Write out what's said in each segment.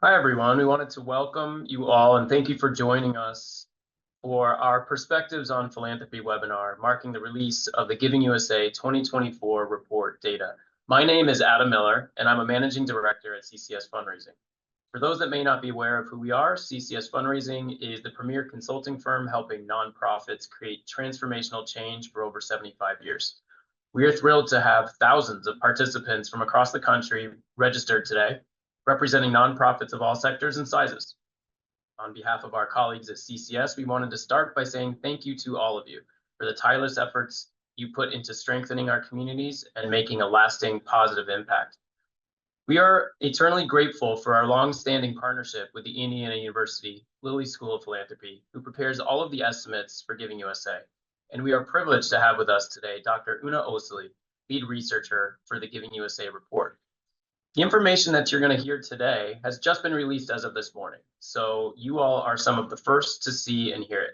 Hi, everyone. We wanted to welcome you all and thank you for joining us for our Perspectives on Philanthropy webinar, marking the release of the Giving USA 2024 report data. My name is Adam Miller, and I'm a managing director at CCS Fundraising. For those that may not be aware of who we are, CCS Fundraising is the premier consulting firm helping nonprofits create transformational change for over 75 years. We are thrilled to have thousands of participants from across the country registered today, representing nonprofits of all sectors and sizes. On behalf of our colleagues at CCS, we wanted to start by saying thank you to all of you for the tireless efforts you put into strengthening our communities and making a lasting positive impact. We are eternally grateful for our long-standing partnership with the Indiana University Lilly School of Philanthropy, who prepares all of the estimates for Giving USA. And we are privileged to have with us today Dr. Una Osili, lead researcher for the Giving USA report. The information that you're going to hear today has just been released as of this morning, so you all are some of the first to see and hear it.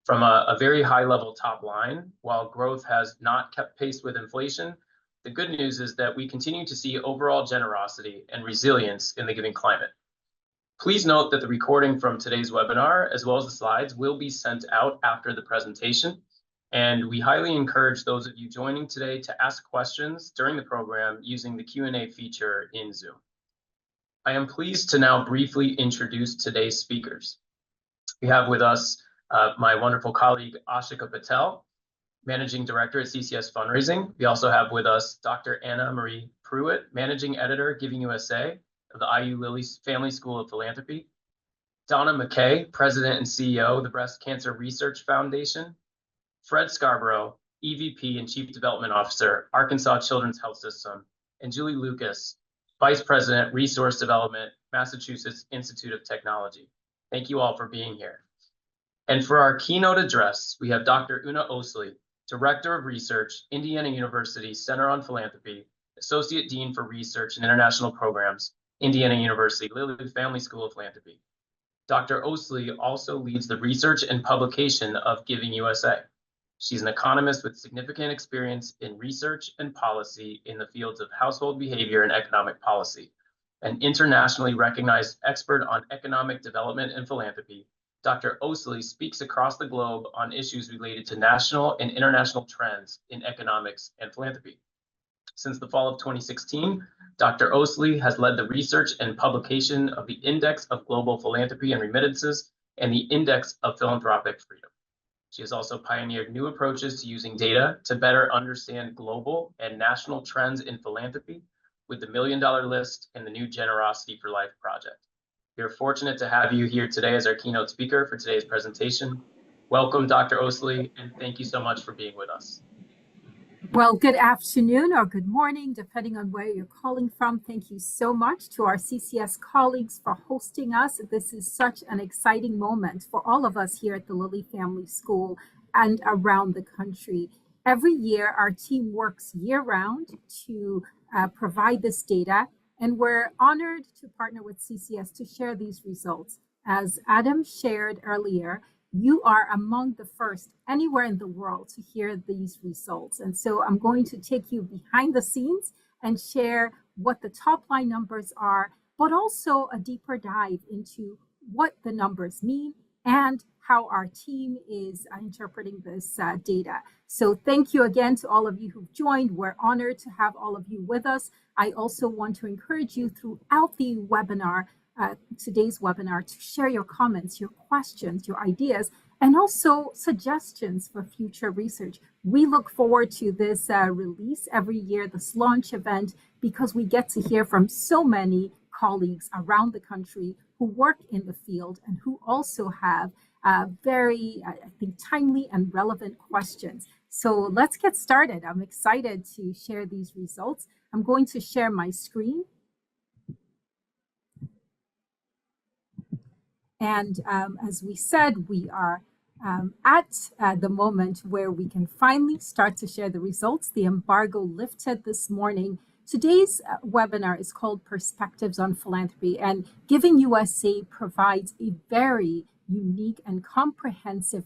From a very high level top line, while growth has not kept pace with inflation, the good news is that we continue to see overall generosity and resilience in the giving climate. Please note that the recording from today's webinar, as well as the slides, will be sent out after the presentation. And we highly encourage those of you joining today to ask questions during the program using the Q&A feature in Zoom. I am pleased to now briefly introduce today's speakers. We have with us my wonderful colleague, Aashika Patel, Managing Director at CCS Fundraising. We also have with us Dr. Maria Pruitt, Managing Editor, Giving USA of the IU Lilly Family School of Philanthropy. Donna McKay, President and CEO of the Breast Cancer Research Foundation. Fred Scarborough, EVP and Chief Development Officer, Arkansas Children's Health System, and Julie Lucas, Vice President, Resource Development, Massachusetts Institute of Technology. Thank you all for being here. And for our keynote address, we have Dr. Una Osili, Director of Research, Indiana University Center on Philanthropy, Associate Dean for Research and International Programs, Indiana University Lilly Family School of Philanthropy. Dr. Osili also leads the research and publication of Giving USA. She's an economist with significant experience in research and policy in the fields of household behavior and economic policy. An internationally recognized expert on economic development and philanthropy, Dr. Osili speaks across the globe on issues related to national and international trends in economics and philanthropy. Since the fall of 2016, Dr. Osili has led the research and publication of the Index of Global Philanthropy and Remittances and the Index of Philanthropic Freedom. She has also pioneered new approaches to using data to better understand global and national trends in philanthropy with the $1 Million List and the new Generosity for Life project. We are fortunate to have you here today as our keynote speaker for today's presentation. Welcome, Dr. Osili, and thank you so much for being with us. Well, good afternoon or good morning, depending on where you're calling from. Thank you so much to our CCS colleagues for hosting us. This is such an exciting moment for all of us here at the Lilly Family School and around the country. Every year, our team works year-round to provide this data, and we're honored to partner with CCS to share these results. As Adam shared earlier, you are among the first anywhere in the world to hear these results. And so I'm going to take you behind the scenes and share what the top line numbers are, but also a deeper dive into what the numbers mean and how our team is interpreting this data. So thank you again to all of you who've joined. We're honored to have all of you with us. I also want to encourage you throughout the webinar, today's webinar, to share your comments, your questions, your ideas, and also suggestions for future research. We look forward to this release every year, this launch event, because we get to hear from so many colleagues around the country who work in the field and who also have very, I think, timely and relevant questions. So let's get started. I'm excited to share these results. I'm going to share my screen. And as we said, we are at the moment where we can finally start to share the results. The embargo lifted this morning. Today's webinar is called Perspectives on Philanthropy, and Giving USA provides a very unique and comprehensive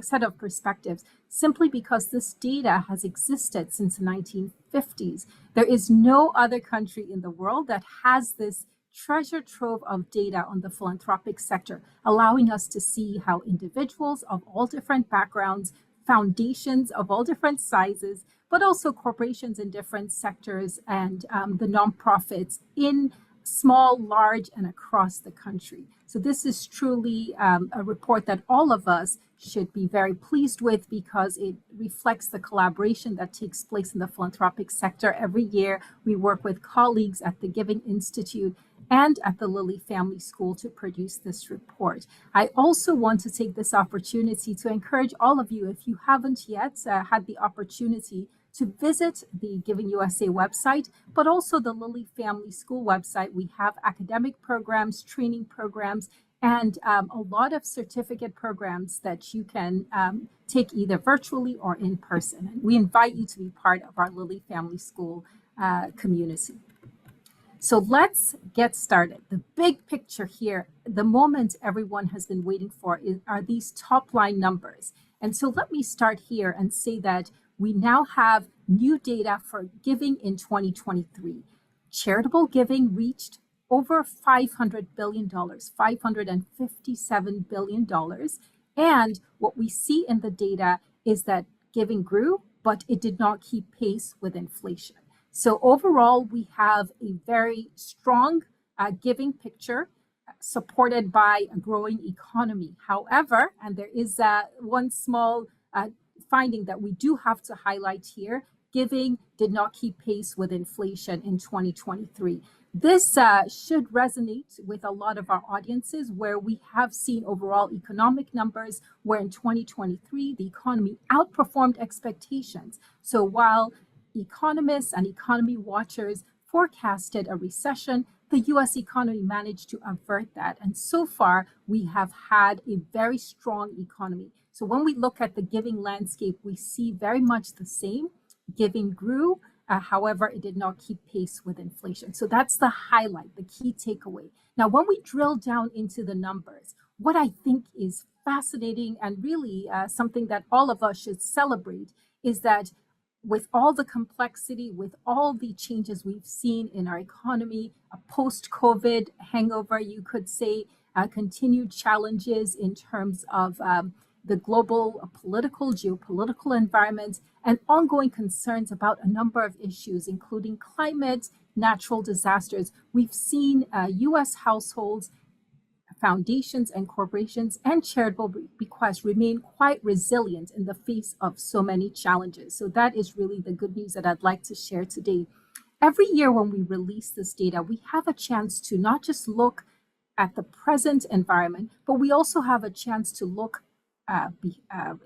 set of perspectives simply because this data has existed since the 1950s. There is no other country in the world that has this treasure trove of data on the philanthropic sector, allowing us to see how individuals of all different backgrounds, foundations of all different sizes, but also corporations in different sectors and the nonprofits in small, large, and across the country. So this is truly a report that all of us should be very pleased with because it reflects the collaboration that takes place in the philanthropic sector. Every year, we work with colleagues at the Giving Institute and at the Lilly Family School to produce this report. I also want to take this opportunity to encourage all of you, if you haven't yet had the opportunity to visit the Giving USA website, but also the Lilly Family School website. We have academic programs, training programs, and a lot of certificate programs that you can take either virtually or in person. And we invite you to be part of our Lilly Family School community. So let's get started. The big picture here, the moment everyone has been waiting for are these top line numbers. And so let me start here and say that we now have new data for giving in 2023. Charitable giving reached over $500 billion, $557 billion. And what we see in the data is that giving grew, but it did not keep pace with inflation. So overall, we have a very strong giving picture supported by a growing economy. However, and there is one small finding that we do have to highlight here, giving did not keep pace with inflation in 2023. This should resonate with a lot of our audiences where we have seen overall economic numbers where in 2023, the economy outperformed expectations. So while economists and economy watchers forecasted a recession, the US economy managed to avert that. And so far, we have had a very strong economy. So when we look at the giving landscape, we see very much the same. Giving grew, however, it did not keep pace with inflation. So that's the highlight, the key takeaway. Now, when we drill down into the numbers, what I think is fascinating and really something that all of us should celebrate is that with all the complexity, with all the changes we've seen in our economy, a post-COVID hangover, you could say, continued challenges in terms of the global political, geopolitical environment, and ongoing concerns about a number of issues, including climate, natural disasters. We've seen U.S. households, foundations and corporations, and charitable bequests remain quite resilient in the face of so many challenges. So that is really the good news that I'd like to share today. Every year when we release this data, we have a chance to not just look at the present environment, but we also have a chance to look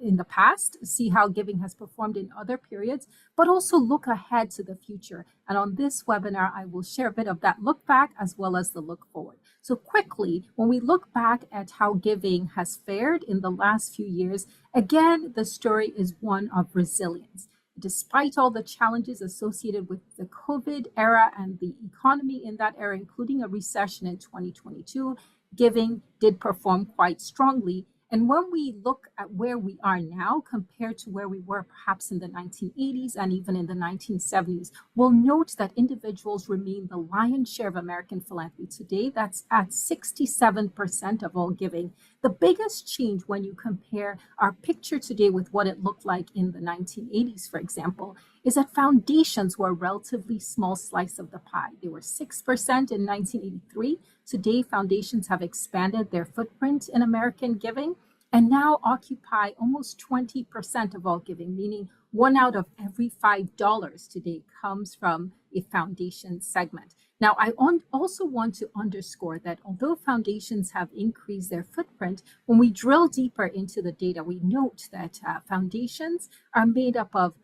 in the past, see how giving has performed in other periods, but also look ahead to the future. And on this webinar, I will share a bit of that look back as well as the look forward. So quickly, when we look back at how giving has fared in the last few years, again, the story is one of resilience. Despite all the challenges associated with the COVID era and the economy in that era, including a recession in 2022, giving did perform quite strongly. And when we look at where we are now compared to where we were perhaps in the 1980s and even in the 1970s, we'll note that individuals remain the lion's share of American philanthropy today. That's at 67% of all giving. The biggest change when you compare our picture today with what it looked like in the 1980s, for example, is that foundations were a relatively small slice of the pie. They were 6% in 1983. Today, foundations have expanded their footprint in American giving and now occupy almost 20% of all giving, meaning 1 out of every $5 today comes from a foundation segment. Now, I also want to underscore that although foundations have increased their footprint, when we drill deeper into the data, we note that foundations are made up of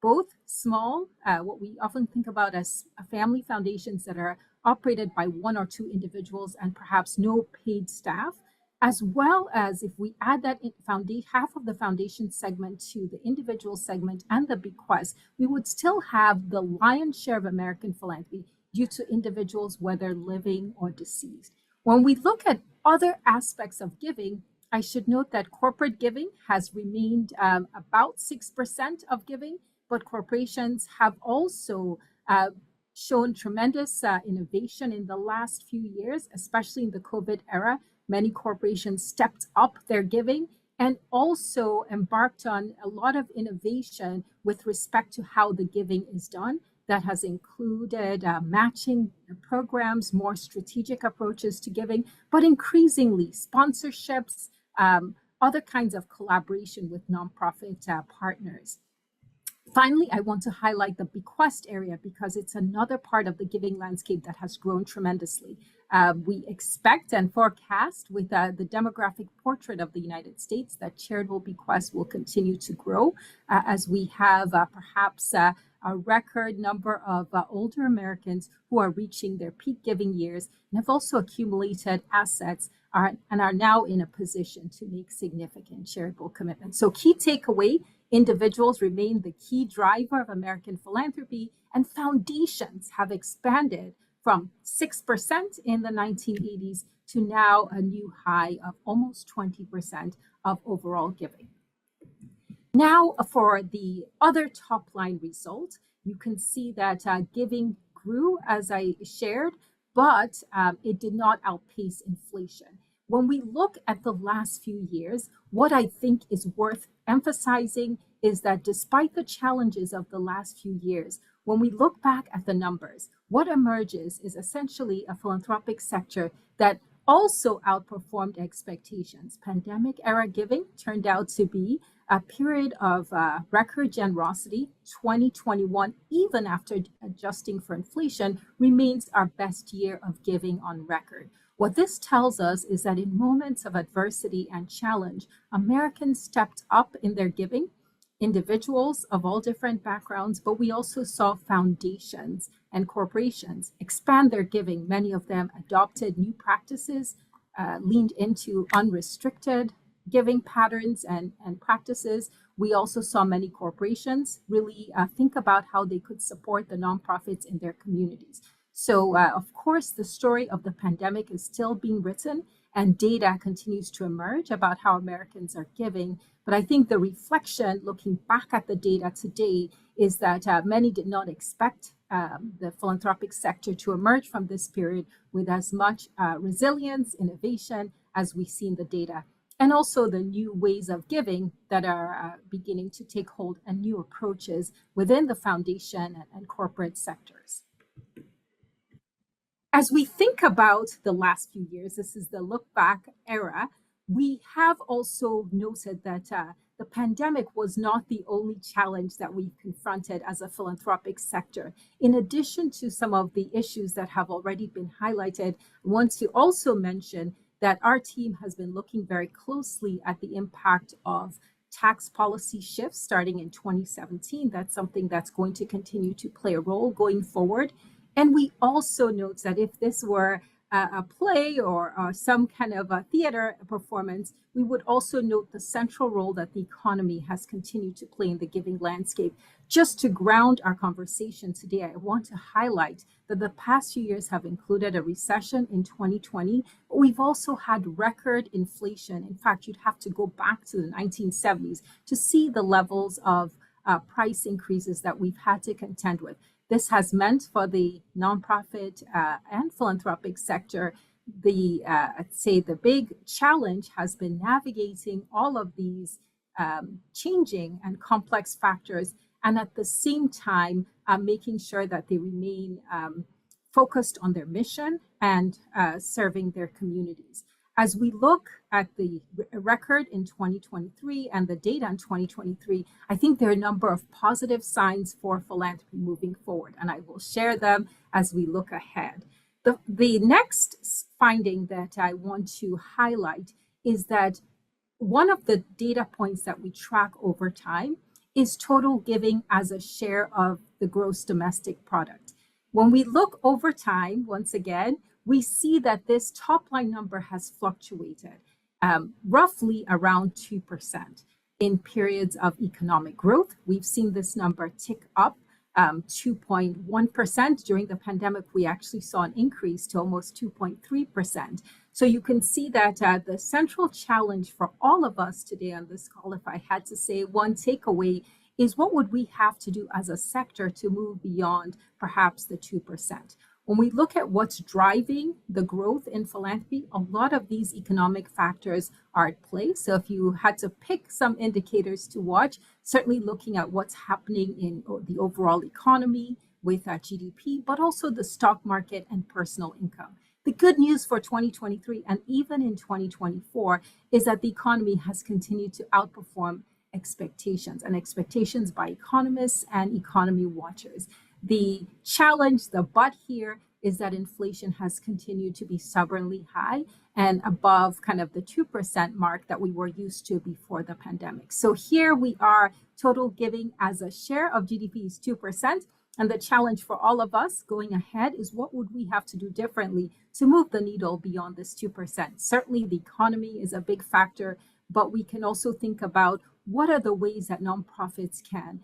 both small, what we often think about as family foundations that are operated by 1 or 2 individuals and perhaps no paid staff, as well as if we add that half of the foundation segment to the individual segment and the bequest, we would still have the lion's share of American philanthropy due to individuals, whether living or deceased. When we look at other aspects of giving, I should note that corporate giving has remained about 6% of giving, but corporations have also shown tremendous innovation in the last few years, especially in the COVID era. Many corporations stepped up their giving and also embarked on a lot of innovation with respect to how the giving is done. That has included matching programs, more strategic approaches to giving, but increasingly sponsorships, other kinds of collaboration with nonprofit partners. Finally, I want to highlight the bequest area because it's another part of the giving landscape that has grown tremendously. We expect and forecast with the demographic portrait of the United States that charitable bequests will continue to grow as we have perhaps a record number of older Americans who are reaching their peak giving years and have also accumulated assets and are now in a position to make significant charitable commitments. So key takeaway, individuals remain the key driver of American philanthropy, and foundations have expanded from 6% in the 1980s to now a new high of almost 20% of overall giving. Now, for the other top line result, you can see that giving grew, as I shared, but it did not outpace inflation. When we look at the last few years, what I think is worth emphasizing is that despite the challenges of the last few years, when we look back at the numbers, what emerges is essentially a philanthropic sector that also outperformed expectations. Pandemic era giving turned out to be a period of record generosity. 2021, even after adjusting for inflation, remains our best year of giving on record. What this tells us is that in moments of adversity and challenge, Americans stepped up in their giving, individuals of all different backgrounds, but we also saw foundations and corporations expand their giving. Many of them adopted new practices, leaned into unrestricted giving patterns and practices. We also saw many corporations really think about how they could support the nonprofits in their communities. So, of course, the story of the pandemic is still being written and data continues to emerge about how Americans are giving. But I think the reflection, looking back at the data today, is that many did not expect the philanthropic sector to emerge from this period with as much resilience, innovation as we see in the data, and also the new ways of giving that are beginning to take hold and new approaches within the foundation and corporate sectors. As we think about the last few years, this is the look back era, we have also noted that the pandemic was not the only challenge that we've confronted as a philanthropic sector. In addition to some of the issues that have already been highlighted, I want to also mention that our team has been looking very closely at the impact of tax policy shifts starting in 2017. That's something that's going to continue to play a role going forward. And we also note that if this were a play or some kind of a theater performance, we would also note the central role that the economy has continued to play in the giving landscape. Just to ground our conversation today, I want to highlight that the past few years have included a recession in 2020, but we've also had record inflation. In fact, you'd have to go back to the 1970s to see the levels of price increases that we've had to contend with. This has meant for the nonprofit and philanthropic sector, I'd say the big challenge has been navigating all of these changing and complex factors, and at the same time, making sure that they remain focused on their mission and serving their communities. As we look at the record in 2023 and the data in 2023, I think there are a number of positive signs for philanthropy moving forward, and I will share them as we look ahead. The next finding that I want to highlight is that one of the data points that we track over time is total giving as a share of the gross domestic product. When we look over time, once again, we see that this top line number has fluctuated roughly around 2%. In periods of economic growth, we've seen this number tick up 2.1%. During the pandemic, we actually saw an increase to almost 2.3%. So you can see that the central challenge for all of us today on this call, if I had to say one takeaway, is what would we have to do as a sector to move beyond perhaps the 2%? When we look at what's driving the growth in philanthropy, a lot of these economic factors are at play. So if you had to pick some indicators to watch, certainly looking at what's happening in the overall economy with GDP, but also the stock market and personal income. The good news for 2023 and even in 2024 is that the economy has continued to outperform expectations and expectations by economists and economy watchers. The challenge, the but here, is that inflation has continued to be stubbornly high and above kind of the 2% mark that we were used to before the pandemic. So here we are, total giving as a share of GDP is 2%. And the challenge for all of us going ahead is what would we have to do differently to move the needle beyond this 2%? Certainly the economy is a big factor, but we can also think about what are the ways that nonprofits can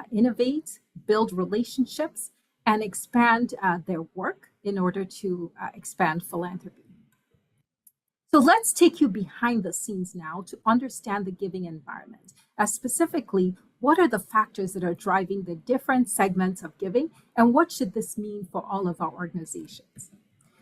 innovate, build relationships, and expand their work in order to expand philanthropy. So let's take you behind the scenes now to understand the giving environment. Specifically, what are the factors that are driving the different segments of giving, and what should this mean for all of our organizations?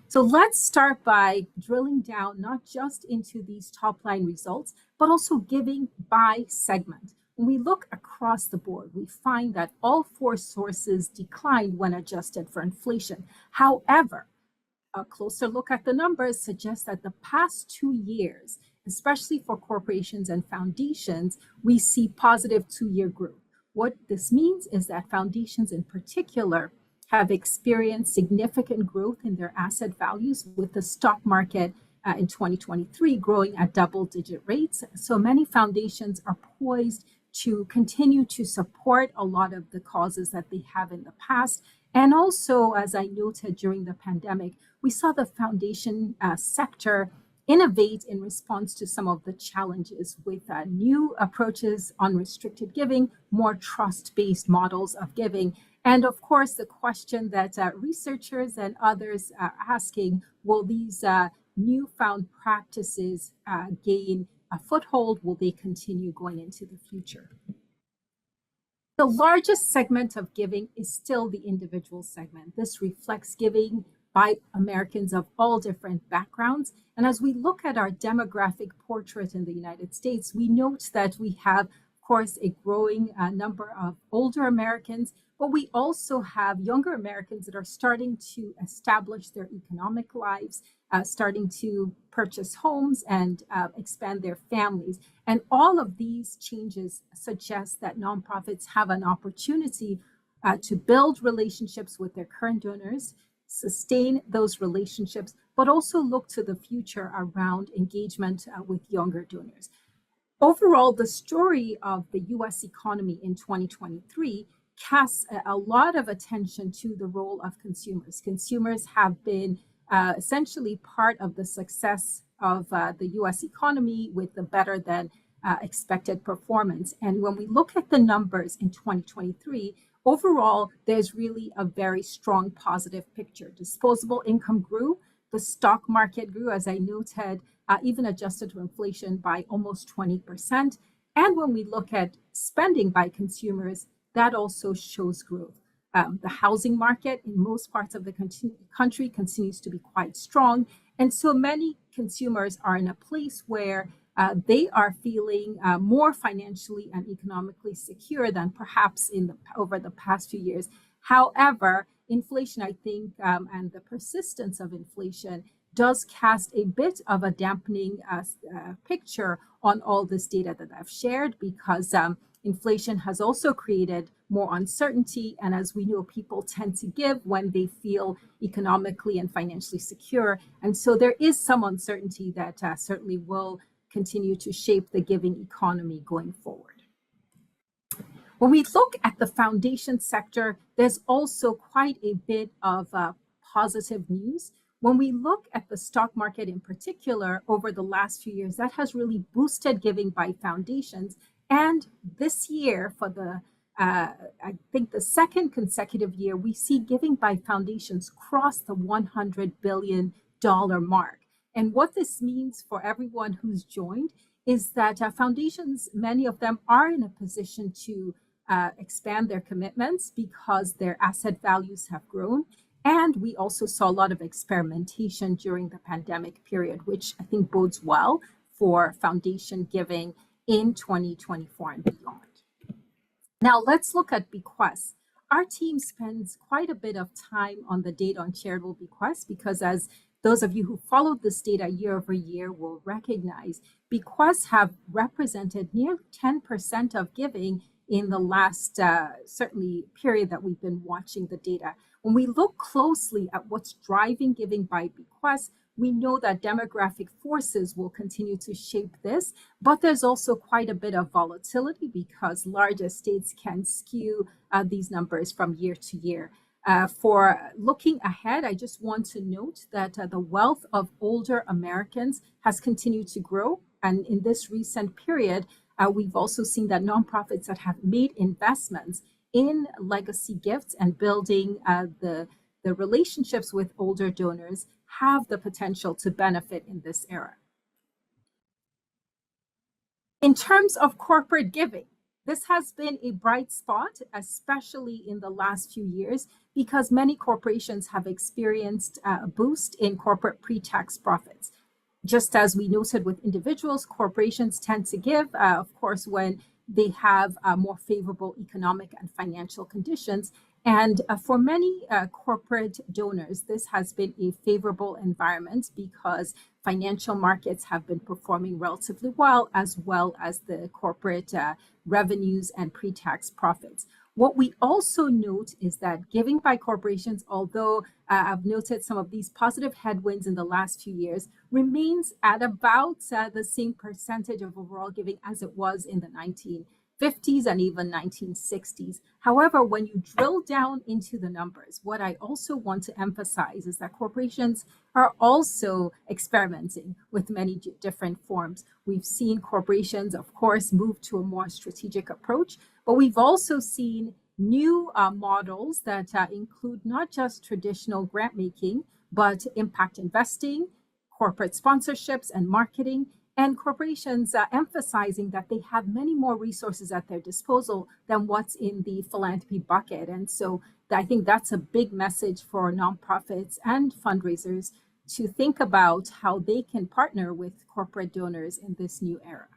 So let's start by drilling down not just into these top line results, but also giving by segment. When we look across the board, we find that all four sources declined when adjusted for inflation. However, a closer look at the numbers suggests that the past 2 years, especially for corporations and foundations, we see positive 2-year growth. What this means is that foundations in particular have experienced significant growth in their asset values, with the stock market in 2023 growing at double-digit rates. So many foundations are poised to continue to support a lot of the causes that they have in the past. And also, as I noted during the pandemic, we saw the foundation sector innovate in response to some of the challenges with new approaches on restricted giving, more trust-based models of giving. And of course, the question that researchers and others are asking, will these newfound practices gain a foothold? Will they continue going into the future? The largest segment of giving is still the individual segment. This reflects giving by Americans of all different backgrounds. And as we look at our demographic portrait in the United States, we note that we have, of course, a growing number of older Americans, but we also have younger Americans that are starting to establish their economic lives, starting to purchase homes and expand their families. And all of these changes suggest that nonprofits have an opportunity to build relationships with their current donors, sustain those relationships, but also look to the future around engagement with younger donors. Overall, the story of the US economy in 2023 casts a lot of attention to the role of consumers. Consumers have been essentially part of the success of the US economy with the better than expected performance. And when we look at the numbers in 2023, overall, there's really a very strong positive picture. Disposable income grew, the stock market grew, as I noted, even adjusted to inflation, by almost 20%. And when we look at spending by consumers, that also shows growth. The housing market in most parts of the country continues to be quite strong. And so many consumers are in a place where they are feeling more financially and economically secure than perhaps over the past few years. However, inflation, I think, and the persistence of inflation does cast a bit of a dampening picture on all this data that I've shared, because inflation has also created more uncertainty. And as we know, people tend to give when they feel economically and financially secure. And so there is some uncertainty that certainly will continue to shape the giving economy going forward. When we look at the foundation sector, there's also quite a bit of positive news. When we look at the stock market in particular over the last few years, that has really boosted giving by foundations. And this year, for I think the second consecutive year, we see giving by foundations cross the $100 billion mark. And what this means for everyone who's joined is that foundations, many of them, are in a position to expand their commitments because their asset values have grown. And we also saw a lot of experimentation during the pandemic period, which I think bodes well for foundation giving in 2024 and beyond. Now let's look at bequests. Our team spends quite a bit of time on the data on charitable bequests because, as those of you who followed this data year over year will recognize, bequests have represented nearly 10% of giving in the last certainly period that we've been watching the data. When we look closely at what's driving giving by bequests, we know that demographic forces will continue to shape this, but there's also quite a bit of volatility because large estates can skew these numbers from year to year. For looking ahead, I just want to note that the wealth of older Americans has continued to grow. And in this recent period, we've also seen that nonprofits that have made investments in legacy gifts and building the relationships with older donors have the potential to benefit in this era. In terms of corporate giving, this has been a bright spot, especially in the last few years, because many corporations have experienced a boost in corporate pre-tax profits. Just as we noted with individuals, corporations tend to give, of course, when they have more favorable economic and financial conditions. And for many corporate donors, this has been a favorable environment because financial markets have been performing relatively well as the corporate revenues and pre-tax profits. What we also note is that giving by corporations, although I've noted some of these positive headwinds in the last few years, remains at about the same percentage of overall giving as it was in the 1950s and even 1960s. However, when you drill down into the numbers, what I also want to emphasize is that corporations are also experimenting with many different forms. We've seen corporations, of course, move to a more strategic approach, but we've also seen new models that include not just traditional grant making, but impact investing, corporate sponsorships and marketing, and corporations emphasizing that they have many more resources at their disposal than what's in the philanthropy bucket. And so I think that's a big message for nonprofits and fundraisers to think about how they can partner with corporate donors in this new era.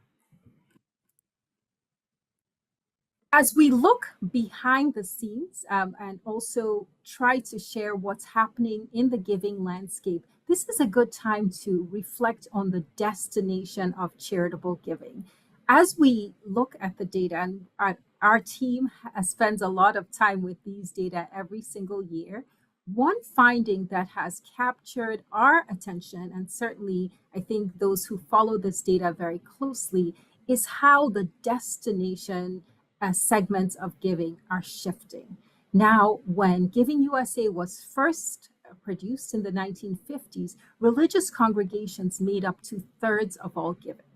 As we look behind the scenes and also try to share what's happening in the giving landscape, this is a good time to reflect on the destination of charitable giving. As we look at the data, and our team spends a lot of time with these data every single year, one finding that has captured our attention, and certainly I think those who follow this data very closely, is how the destination segments of giving are shifting. Now, when Giving USA was first produced in the 1950s, religious congregations made up 2/3 of all giving.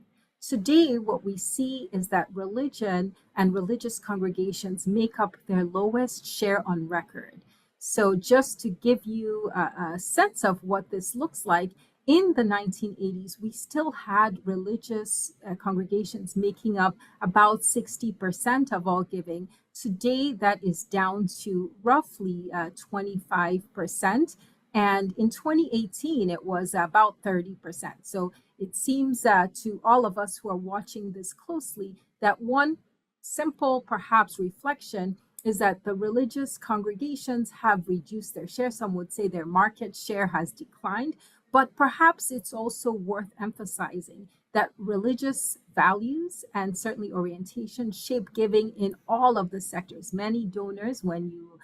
Today, what we see is that religion and religious congregations make up their lowest share on record. So just to give you a sense of what this looks like, in the 1980s, we still had religious congregations making up about 60% of all giving. Today, that is down to roughly 25%. And in 2018, it was about 30%. So it seems to all of us who are watching this closely that one simple, perhaps, reflection is that the religious congregations have reduced their share. Some would say their market share has declined. But perhaps it's also worth emphasizing that religious values and certainly orientation shape giving in all of the sectors. Many donors, when you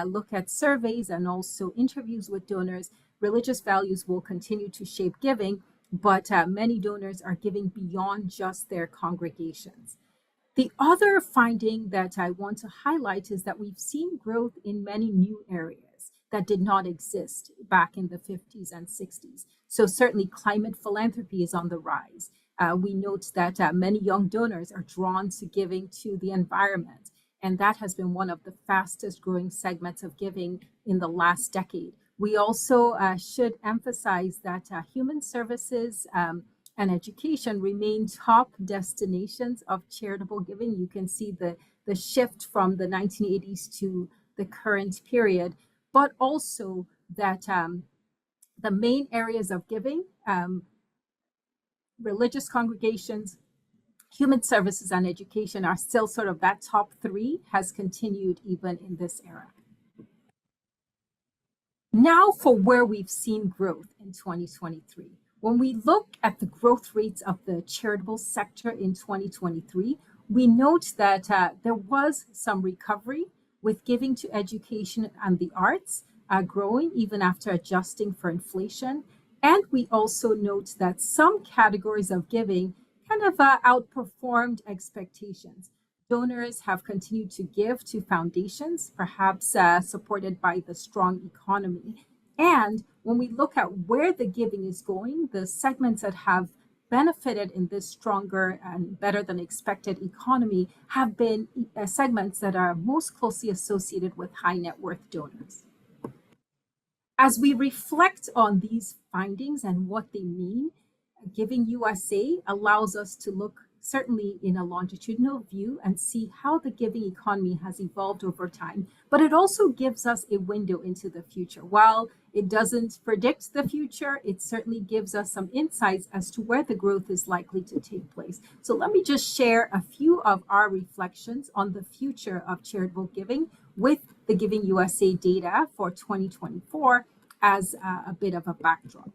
look at surveys and also interviews with donors, religious values will continue to shape giving, but many donors are giving beyond just their congregations. The other finding that I want to highlight is that we've seen growth in many new areas that did not exist back in the 50s and 60s. So certainly climate philanthropy is on the rise. We note that many young donors are drawn to giving to the environment, and that has been one of the fastest growing segments of giving in the last decade. We also should emphasize that human services and education remain top destinations of charitable giving. You can see the the shift from the 1980s to the current period, but also that the main areas of giving, religious congregations, human services, and education are still sort of that top three has continued even in this era. Now for where we've seen growth in 2023. When we look at the growth rates of the charitable sector in 2023, we note that there was some recovery with giving to education and the arts growing even after adjusting for inflation. And we also note that some categories of giving kind of outperformed expectations. Donors have continued to give to foundations, perhaps supported by the strong economy. And when we look at where the giving is going, the segments that have benefited in this stronger and better than expected economy have been segments that are most closely associated with high net worth donors. As we reflect on these findings and what they mean, Giving USA allows us to look certainly in a longitudinal view and see how the giving economy has evolved over time, but it also gives us a window into the future. While it doesn't predict the future, it certainly gives us some insights as to where the growth is likely to take place. So let me just share a few of our reflections on the future of charitable giving with the Giving USA data for 2024 as a bit of a backdrop.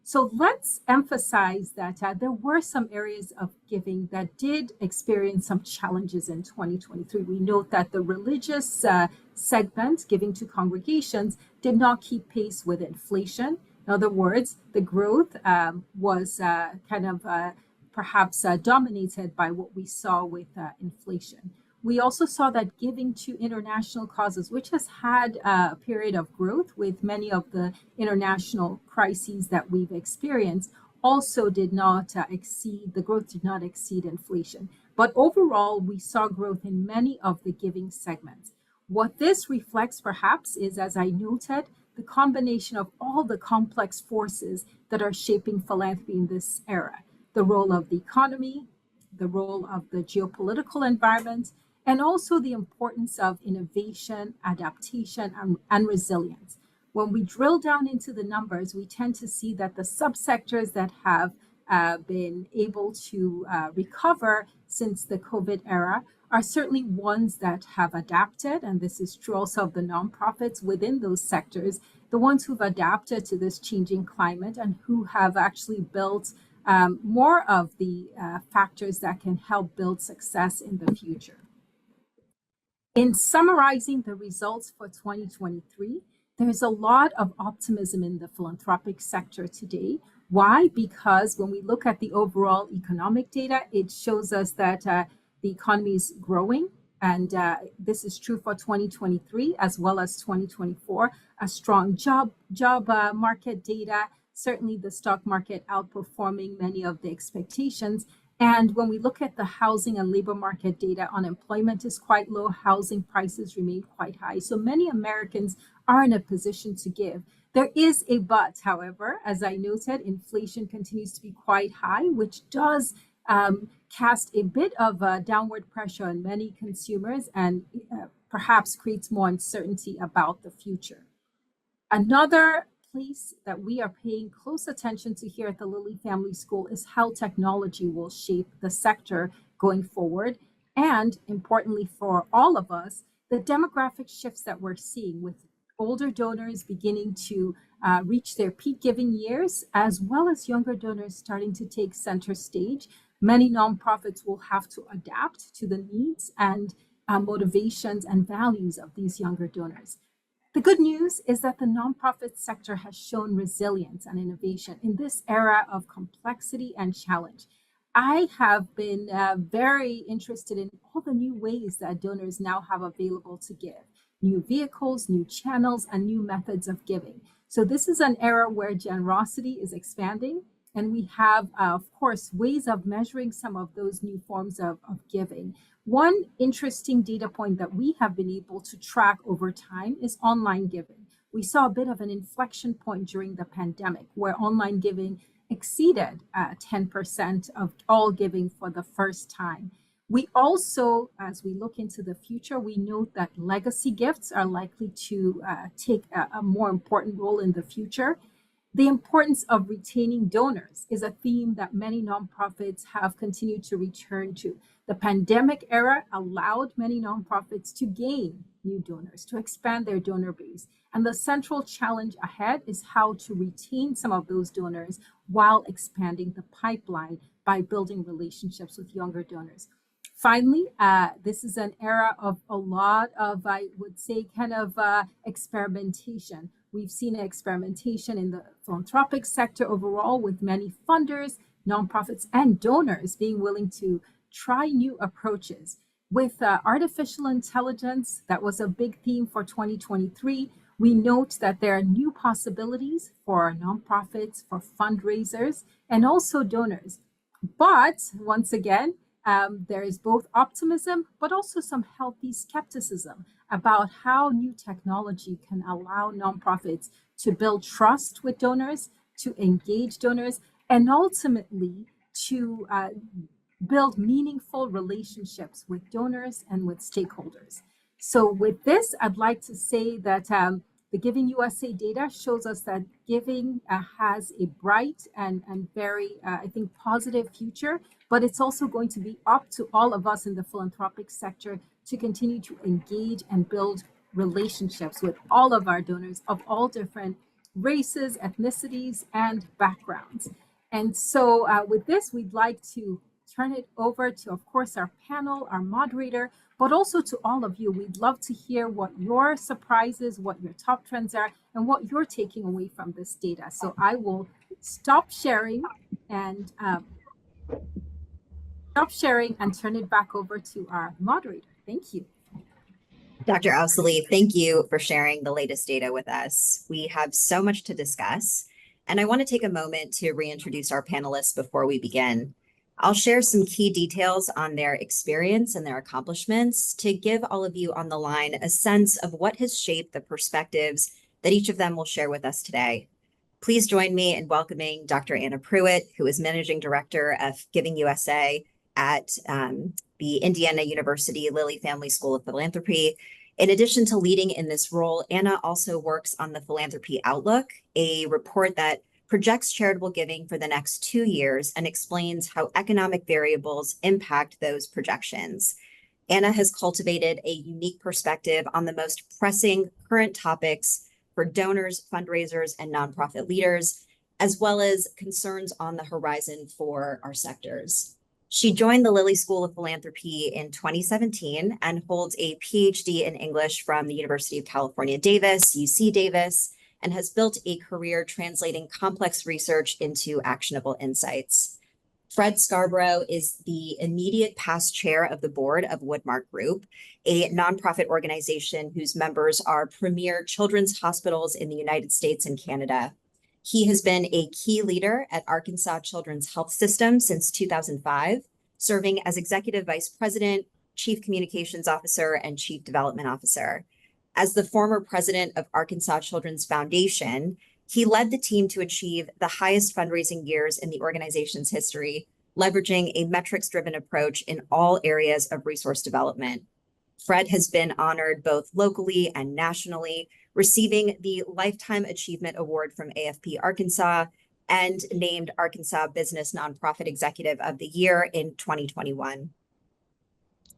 So let's emphasize that there were some areas of giving that did experience some challenges in 2023. We note that the religious segment, giving to congregations, did not keep pace with inflation. In other words, the growth was perhaps dominated by what we saw with inflation. We also saw that giving to international causes, which has had a period of growth with many of the international crises that we've experienced, also did not exceed inflation. But overall, we saw growth in many of the giving segments. What this reflects perhaps is, as I noted, the combination of all the complex forces that are shaping philanthropy in this era. The role of the economy, the role of the geopolitical environment, and also the importance of innovation, adaptation, and resilience. When we drill down into the numbers, we tend to see that the subsectors that have been able to recover since the COVID era are certainly ones that have adapted, and this is true also of the nonprofits within those sectors, the ones who've adapted to this changing climate and who have actually built more of the factors that can help build success in the future. In summarizing the results for 2023, there's a lot of optimism in the philanthropic sector today. Why? Because when we look at the overall economic data, it shows us that the economy is growing, and this is true for 2023 as well as 2024. A strong job market data, certainly the stock market outperforming many of the expectations. And when we look at the housing and labor market data, unemployment is quite low, housing prices remain quite high. So many Americans are in a position to give. There is a but, however, as I noted, inflation continues to be quite high, which does cast a bit of downward pressure on many consumers and perhaps creates more uncertainty about the future. Another place that we are paying close attention to here at the Lilly Family School is how technology will shape the sector going forward. And importantly for all of us, the demographic shifts that we're seeing with older donors beginning to reach their peak giving years, as well as younger donors starting to take center stage. Many nonprofits will have to adapt to the needs and motivations and values of these younger donors. The good news is that the nonprofit sector has shown resilience and innovation in this era of complexity and challenge. I have been very interested in all the new ways that donors now have available to give, new vehicles, new channels, and new methods of giving. So this is an era where generosity is expanding, and we have, of course, ways of measuring some of those new forms of giving. One interesting data point that we have been able to track over time is online giving. We saw a bit of an inflection point during the pandemic where online giving exceeded 10% of all giving for the first time. We also, as we look into the future, we note that legacy gifts are likely to take a more important role in the future. The importance of retaining donors is a theme that many nonprofits have continued to return to. The pandemic era allowed many nonprofits to gain new donors, to expand their donor base. And the central challenge ahead is how to retain some of those donors while expanding the pipeline by building relationships with younger donors. Finally, this is an era of a lot of, I would say, kind of experimentation. We've seen experimentation in the philanthropic sector overall, with many funders, nonprofits, and donors being willing to try new approaches. With artificial intelligence, that was a big theme for 2023. We note that there are new possibilities for nonprofits, for fundraisers, and also donors. But once again, there is both optimism, but also some healthy skepticism about how new technology can allow nonprofits to build trust with donors, to engage donors, and ultimately to build meaningful relationships with donors and with stakeholders. So with this, I'd like to say that the Giving USA data shows us that giving has a bright and very, I think, positive future, but it's also going to be up to all of us in the philanthropic sector to continue to engage and build relationships with all of our donors of all different races, ethnicities, and backgrounds. And so with this, we'd like to turn it over to, of course, our panel, our moderator, but also to all of you. We'd love to hear what your surprises, what your top trends are, and what you're taking away from this data. So I will stop sharing and turn it back over to our moderator. Thank you. Dr. Osili, thank you for sharing the latest data with us. We have so much to discuss, and I want to take a moment to reintroduce our panelists before we begin. I'll share some key details on their experience and their accomplishments to give all of you on the line a sense of what has shaped the perspectives that each of them will share with us today. Please join me in welcoming Dr. Anna Pruitt, who is Managing Director of Giving USA at the Indiana University Lilly Family School of Philanthropy. In addition to leading in this role, Anna also works on the Philanthropy Outlook, a report that projects charitable giving for the next 2 years and explains how economic variables impact those projections. Anna has cultivated a unique perspective on the most pressing current topics for donors, fundraisers, and nonprofit leaders, as well as concerns on the horizon for our sectors. She joined the Lilly School of Philanthropy in 2017 and holds a PhD in English from the University of California, Davis, UC Davis, and has built a career translating complex research into actionable insights. Fred Scarborough is the immediate past chair of the board of Woodmark Group, a nonprofit organization whose members are premier children's hospitals in the United States and Canada. He has been a key leader at Arkansas Children's Health System since 2005, serving as Executive Vice President, Chief Communications Officer, and Chief Development Officer. As the former president of Arkansas Children's Foundation, he led the team to achieve the highest fundraising years in the organization's history, leveraging a metrics-driven approach in all areas of resource development. Fred has been honored both locally and nationally, receiving the Lifetime Achievement Award from AFP Arkansas and named Arkansas Business Nonprofit Executive of the Year in 2021.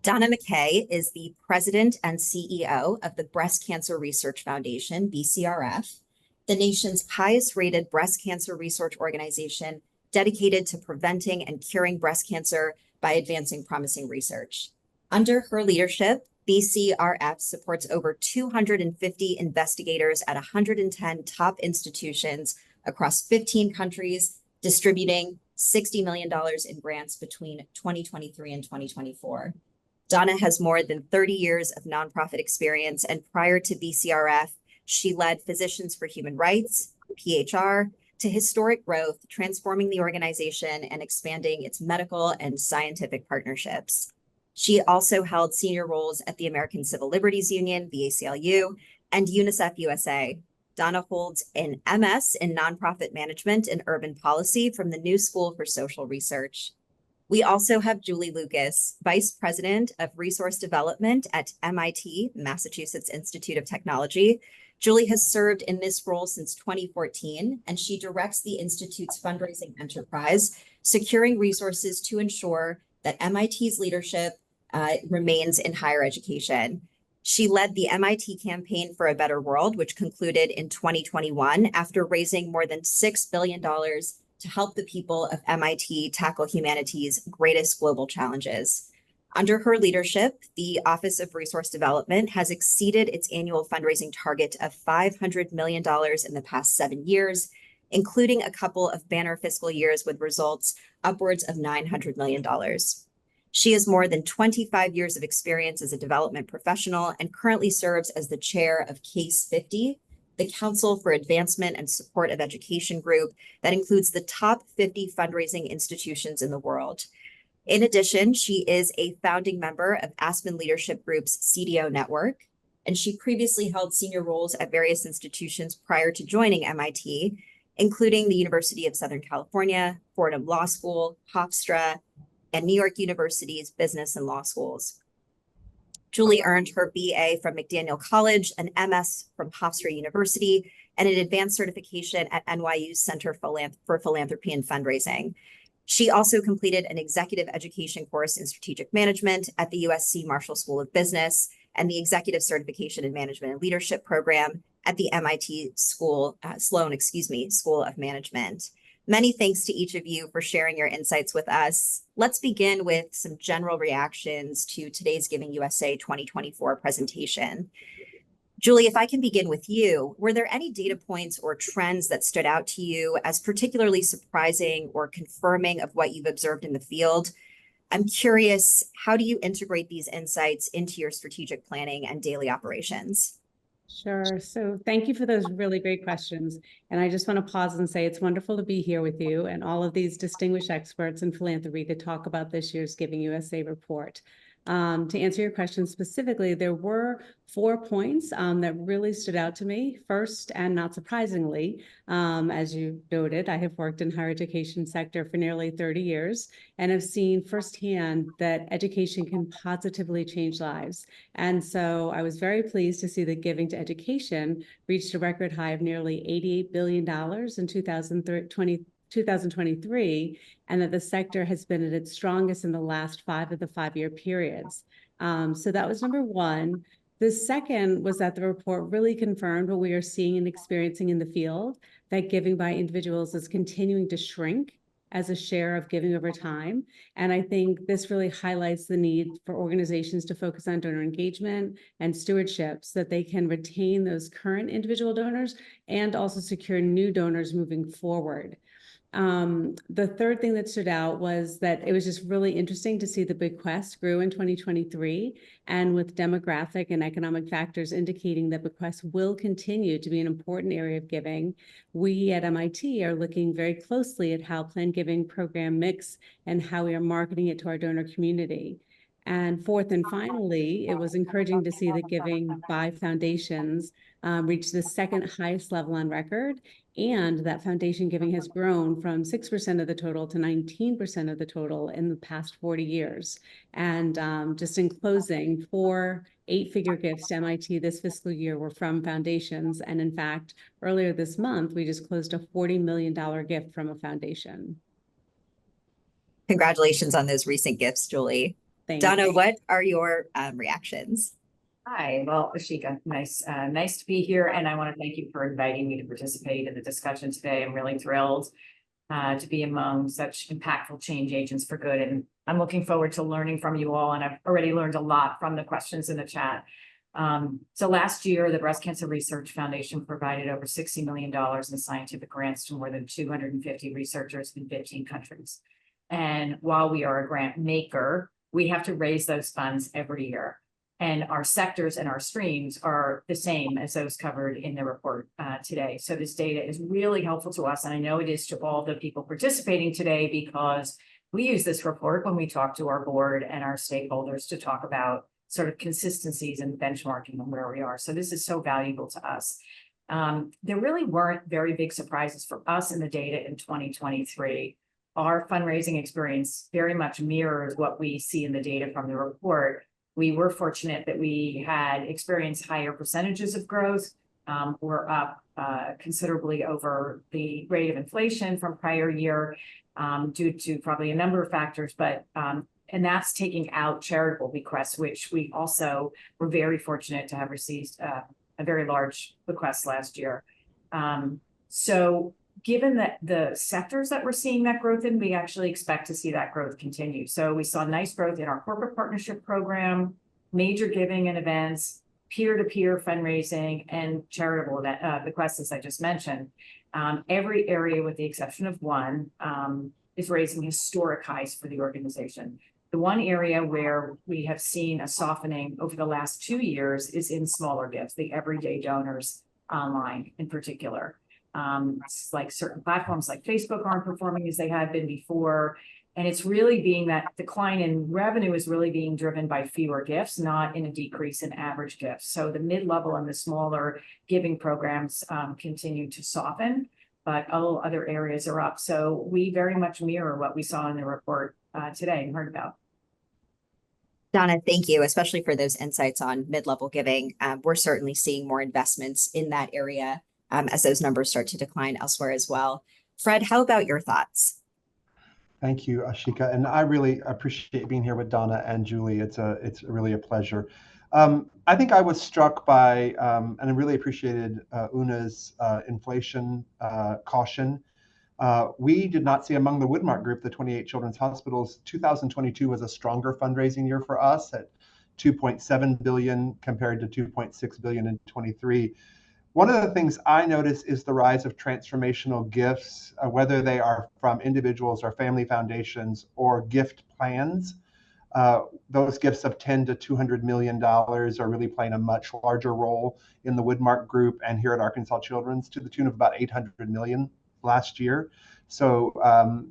Donna McKay is the president and CEO of the Breast Cancer Research Foundation, BCRF, the nation's highest rated breast cancer research organization dedicated to preventing and curing breast cancer by advancing promising research. Under her leadership, BCRF supports over 250 investigators at 110 top institutions across 15 countries, distributing $60 million in grants between 2023 and 2024. Donna has more than 30 years of nonprofit experience, and prior to BCRF, she led Physicians for Human Rights, PHR, to historic growth, transforming the organization and expanding its medical and scientific partnerships. She also held senior roles at the American Civil Liberties Union, the ACLU, and UNICEF USA. Donna holds an MS in Nonprofit Management and Urban Policy from the New School for Social Research. We also have Julie Lucas, Vice President of Resource Development at MIT, Massachusetts Institute of Technology. Julie has served in this role since 2014, and she directs the Institute's fundraising enterprise, securing resources to ensure that MIT's leadership remains in higher education. She led the MIT Campaign for a Better World, which concluded in 2021 after raising more than $6 billion to help the people of MIT tackle humanities' greatest global challenges. Under her leadership, the Office of Resource Development has exceeded its annual fundraising target of $500 million in the past 7 years, including a couple of banner fiscal years with results upwards of $900 million. She has more than 25 years of experience as a development professional and currently serves as the chair of CASE 50, the Council for Advancement and Support of Education group that includes the top 50 fundraising institutions in the world. In addition, she is a founding member of Aspen Leadership Group's CDO network, and she previously held senior roles at various institutions prior to joining MIT, including the University of Southern California, Fordham Law School, Hofstra, and New York University's business and law schools. Julie earned her BA from McDaniel College, an MS from Hofstra University, and an advanced certification at NYU's Center for Philanthropy and Fundraising. She also completed an executive education course in strategic management at the USC Marshall School of Business and the executive certification in management and leadership program at the MIT Sloan School of Management. Many thanks to each of you for sharing your insights with us. Let's begin with some general reactions to today's Giving USA 2024 presentation. Julie, if I can begin with you, were there any data points or trends that stood out to you as particularly surprising or confirming of what you've observed in the field? I'm curious, how do you integrate these insights into your strategic planning and daily operations? Sure. So thank you for those really great questions. And I just want to pause and say it's wonderful to be here with you and all of these distinguished experts in philanthropy to talk about this year's Giving USA report. To answer your question specifically, there were 4 points that really stood out to me. First, and not surprisingly, as you noted, I have worked in higher education sector for nearly 30 years and have seen firsthand that education can positively change lives. And so I was very pleased to see that giving to education reached a record high of nearly $88 billion in 2023, and that the sector has been at its strongest in the last 5 of the 5-year periods. So that was number one. The second was that the report really confirmed what we are seeing and experiencing in the field, that giving by individuals is continuing to shrink as a share of giving over time. And I think this really highlights the need for organizations to focus on donor engagement and stewardship so that they can retain those current individual donors and also secure new donors moving forward. The third thing that stood out was that it was just really interesting to see the bequests grew in 2023, and with demographic and economic factors indicating that bequests will continue to be an important area of giving. We at MIT are looking very closely at how planned giving program mix and how we are marketing it to our donor community. And fourth and finally, it was encouraging to see that giving by foundations reached the second highest level on record, and that foundation giving has grown from 6% of the total to 19% of the total in the past 40 years. And just in closing, 4 8-figure gifts to MIT this fiscal year were from foundations. And in fact, earlier this month, we just closed a $40 million gift from a foundation. Congratulations on those recent gifts, Julie. Donna, what are your reactions? Hi, well, Aashika, nice to be here, and I want to thank you for inviting me to participate in the discussion today. I'm really thrilled to be among such impactful change agents for good, and I'm looking forward to learning from you all, and I've already learned a lot from the questions in the chat. So last year, the Breast Cancer Research Foundation provided over $60 million in scientific grants to more than 250 researchers in 15 countries. And while we are a grant maker, we have to raise those funds every year. And our sectors and our streams are the same as those covered in the report today. So this data is really helpful to us. And I know it is to all the people participating today, because we use this report when we talk to our board and our stakeholders to talk about sort of consistencies and benchmarking and where we are. So this is so valuable to us. There really weren't very big surprises for us in the data in 2023. our fundraising experience very much mirrors what we see in the data from the report. We were fortunate that we had experienced higher percentages of growth. We're up considerably over the rate of inflation from prior year due to probably a number of factors, but and that's taking out charitable bequests, which we also were very fortunate to have received a very large bequest last year. So given that the sectors that we're seeing that growth in, we actually expect to see that growth continue. So we saw nice growth in our corporate partnership program, major giving and events, peer-to-peer fundraising, and charitable bequests, as I just mentioned. Every area, with the exception of one, is raising historic highs for the organization. The one area where we have seen a softening over the last 2 years is in smaller gifts, the everyday donors online in particular. It's like certain platforms like Facebook aren't performing as they had been before. And it's really being that decline in revenue is really being driven by fewer gifts, not in a decrease in average gifts. So the mid-level and the smaller giving programs continue to soften, but all other areas are up. So we very much mirror what we saw in the report today and heard about. Donna, thank you, especially for those insights on mid-level giving. We're certainly seeing more investments in that area as those numbers start to decline elsewhere as well. Fred, how about your thoughts? Thank you, Aashika, and I really appreciate being here with Donna and Julie. It's really a pleasure. I think I was struck by, and I really appreciated Una's inflation caution. We did not see among the Woodmark Group, the 28 children's hospitals, 2022 was a stronger fundraising year for us at 2.7 billion compared to 2.6 billion in 23. One of the things I notice is the rise of transformational gifts, whether they are from individuals or family foundations or gift plans. Those gifts of $10 to $200 million are really playing a much larger role in the Woodmark Group and here at Arkansas Children's, to the tune of about 800 million last year. So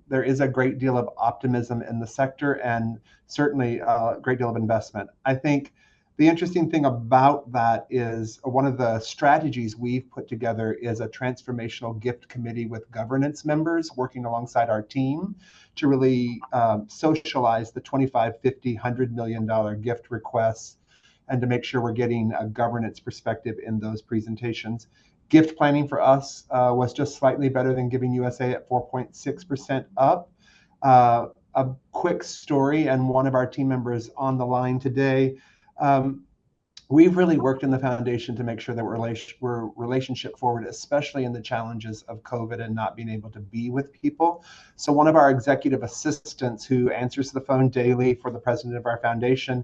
there is a great deal of optimism in the sector and certainly a great deal of investment. I think the interesting thing about that is one of the strategies we've put together is a transformational gift committee with governance members working alongside our team to really socialize the $25, $50, $100 million gift requests and to make sure we're getting a governance perspective in those presentations. Gift planning for us was just slightly better than Giving USA at 4.6% up. A quick story, and one of our team members on the line today. We've really worked in the foundation to make sure that we're relationship forward, especially in the challenges of COVID and not being able to be with people. So one of our executive assistants who answers the phone daily for the president of our foundation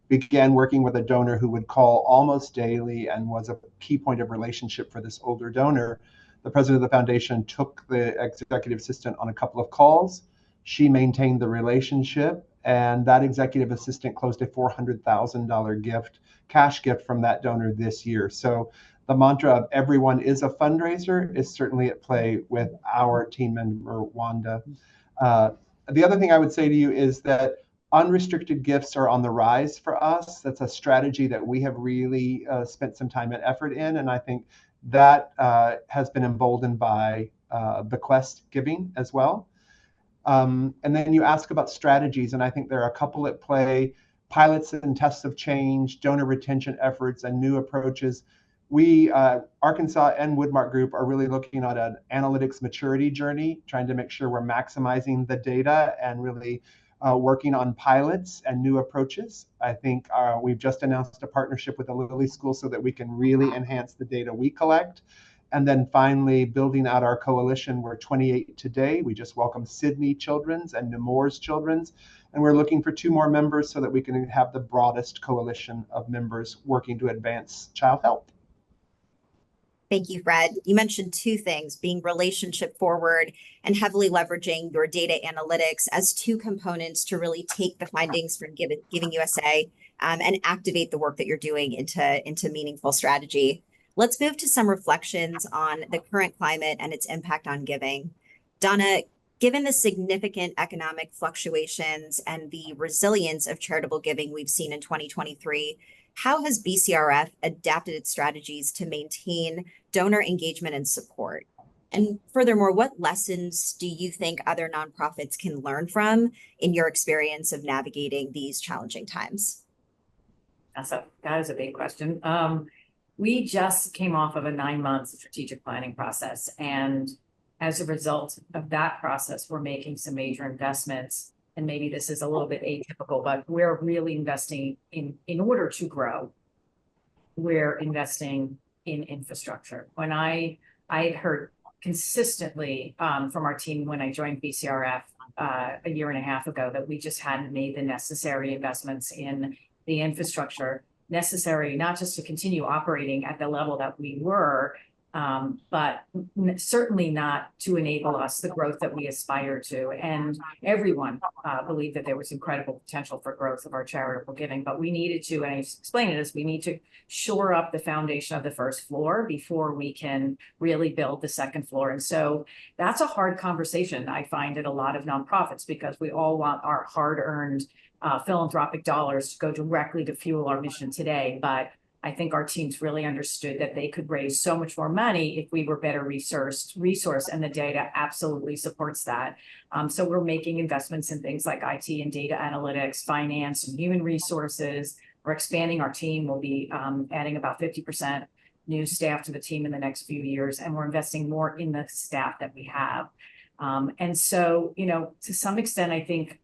began working with a donor who would call almost daily and was a key point of relationship for this older donor. The president of the foundation took the executive assistant on a couple of calls. She maintained the relationship, and that executive assistant closed a $400,000 gift, cash gift from that donor this year. So the mantra of everyone is a fundraiser is certainly at play with our team member, Wanda. The other thing I would say to you is that unrestricted gifts are on the rise for us. That's a strategy that we have really spent some time and effort in, and I think that has been emboldened by bequest giving as well. And then you ask about strategies, and I think there are a couple at play: pilots and tests of change, donor retention efforts, and new approaches. We, Arkansas and Woodmark Group, are really looking at an analytics maturity journey, trying to make sure we're maximizing the data and really working on pilots and new approaches. I think we've just announced a partnership with the Lilly School so that we can really enhance the data we collect. And then finally, building out our coalition. We're 28 today. We just welcomed Sydney Children's and Nemours Children's. And we're looking for 2 more members so that we can have the broadest coalition of members working to advance child health. Thank you, Fred. You mentioned 2 things, being relationship forward and heavily leveraging your data analytics as 2 components to really take the findings from Giving USA and activate the work that you're doing into meaningful strategy. Let's move to some reflections on the current climate and its impact on giving. Donna, given the significant economic fluctuations and the resilience of charitable giving we've seen in 2023, how has BCRF adapted its strategies to maintain donor engagement and support? And furthermore, what lessons do you think other nonprofits can learn from in your experience of navigating these challenging times? That is a big question. We just came off of a 9-month strategic planning process. And as a result of that process, we're making some major investments. And maybe this is a little bit atypical, but we're really investing in order to grow. We're investing in infrastructure. When I had heard consistently from our team when I joined BCRF a year and a half ago that we just hadn't made the necessary investments in the infrastructure necessary, not just to continue operating at the level that we were, but certainly not to enable us the growth that we aspire to. And everyone believed that there was incredible potential for growth of our charitable giving, but we needed to, and I explained it as, we need to shore up the foundation of the first floor before we can really build the second floor. And so that's a hard conversation, I find, at a lot of nonprofits, because we all want our hard-earned philanthropic dollars to go directly to fuel our mission today. But I think our teams really understood that they could raise so much more money if we were better resourced, and the data absolutely supports that. So we're making investments in things like IT and data analytics, finance, and human resources. We're expanding our team. We'll be adding about 50% new staff to the team in the next few years, and we're investing more in the staff that we have. And so, to some extent, I think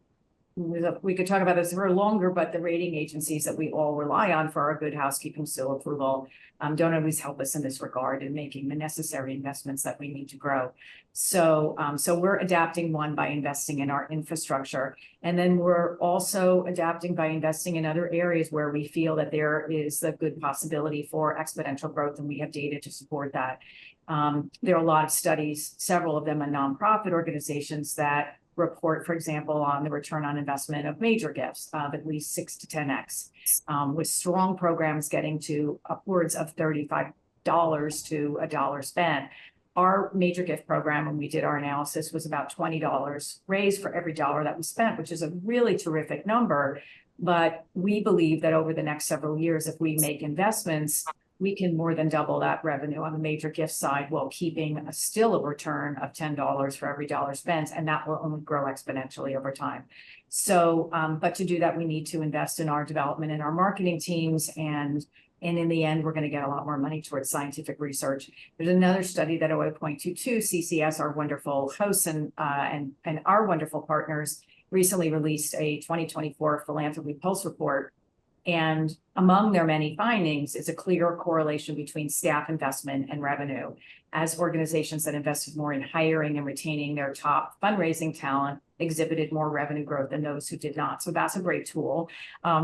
we could talk about this for longer, but the rating agencies that we all rely on for our good housekeeping seal approval don't always help us in this regard in making the necessary investments that we need to grow. So we're adapting, one, by investing in our infrastructure. And then we're also adapting by investing in other areas where we feel that there is a good possibility for exponential growth, and we have data to support that. There are a lot of studies, several of them are nonprofit organizations, that report, for example, on the return on investment of major gifts of at least 6 to 10x, with strong programs getting to upwards of $35 to $1 spent. Our major gift program, when we did our analysis, was about $20 raised for every dollar that we spent, which is a really terrific number. But we believe that over the next several years, if we make investments, we can more than double that revenue on the major gift side while keeping still a return of $10 for every dollar spent, and that will only grow exponentially over time. So, but to do that, we need to invest in our development and our marketing teams, and in the end, we're going to get a lot more money towards scientific research. There's another study that I would point to, too. CCS, our wonderful hosts and our wonderful partners, recently released a 2024 Philanthropy Pulse report. And among their many findings is a clear correlation between staff investment and revenue, as organizations that invested more in hiring and retaining their top fundraising talent exhibited more revenue growth than those who did not. So that's a great tool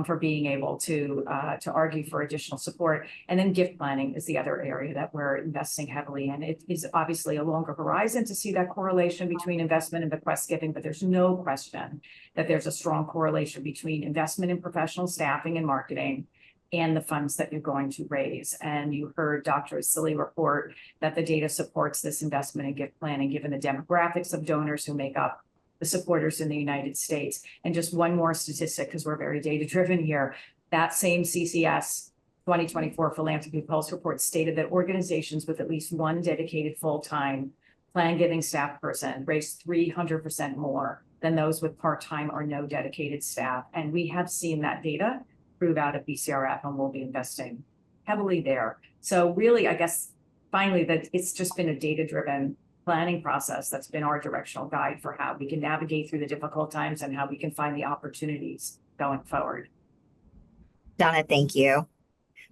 for being able to argue for additional support. And then gift planning is the other area that we're investing heavily in. It is obviously a longer horizon to see that correlation between investment and bequest giving, but there's no question that there's a strong correlation between investment in professional staffing and marketing and the funds that you're going to raise. And you heard Dr. Osili report that the data supports this investment in gift planning, given the demographics of donors who make up the supporters in the United States. And just one more statistic, because we're very data-driven here. That same CCS 2024 Philanthropy Pulse report stated that organizations with at least one dedicated full-time plan giving staff person raise 300% more than those with part-time or no dedicated staff. And we have seen that data prove out at BCRF, and we'll be investing heavily there. So really, I guess, finally, that it's just been a data-driven planning process that's been our directional guide for how we can navigate through the difficult times and how we can find the opportunities going forward. Donna, thank you.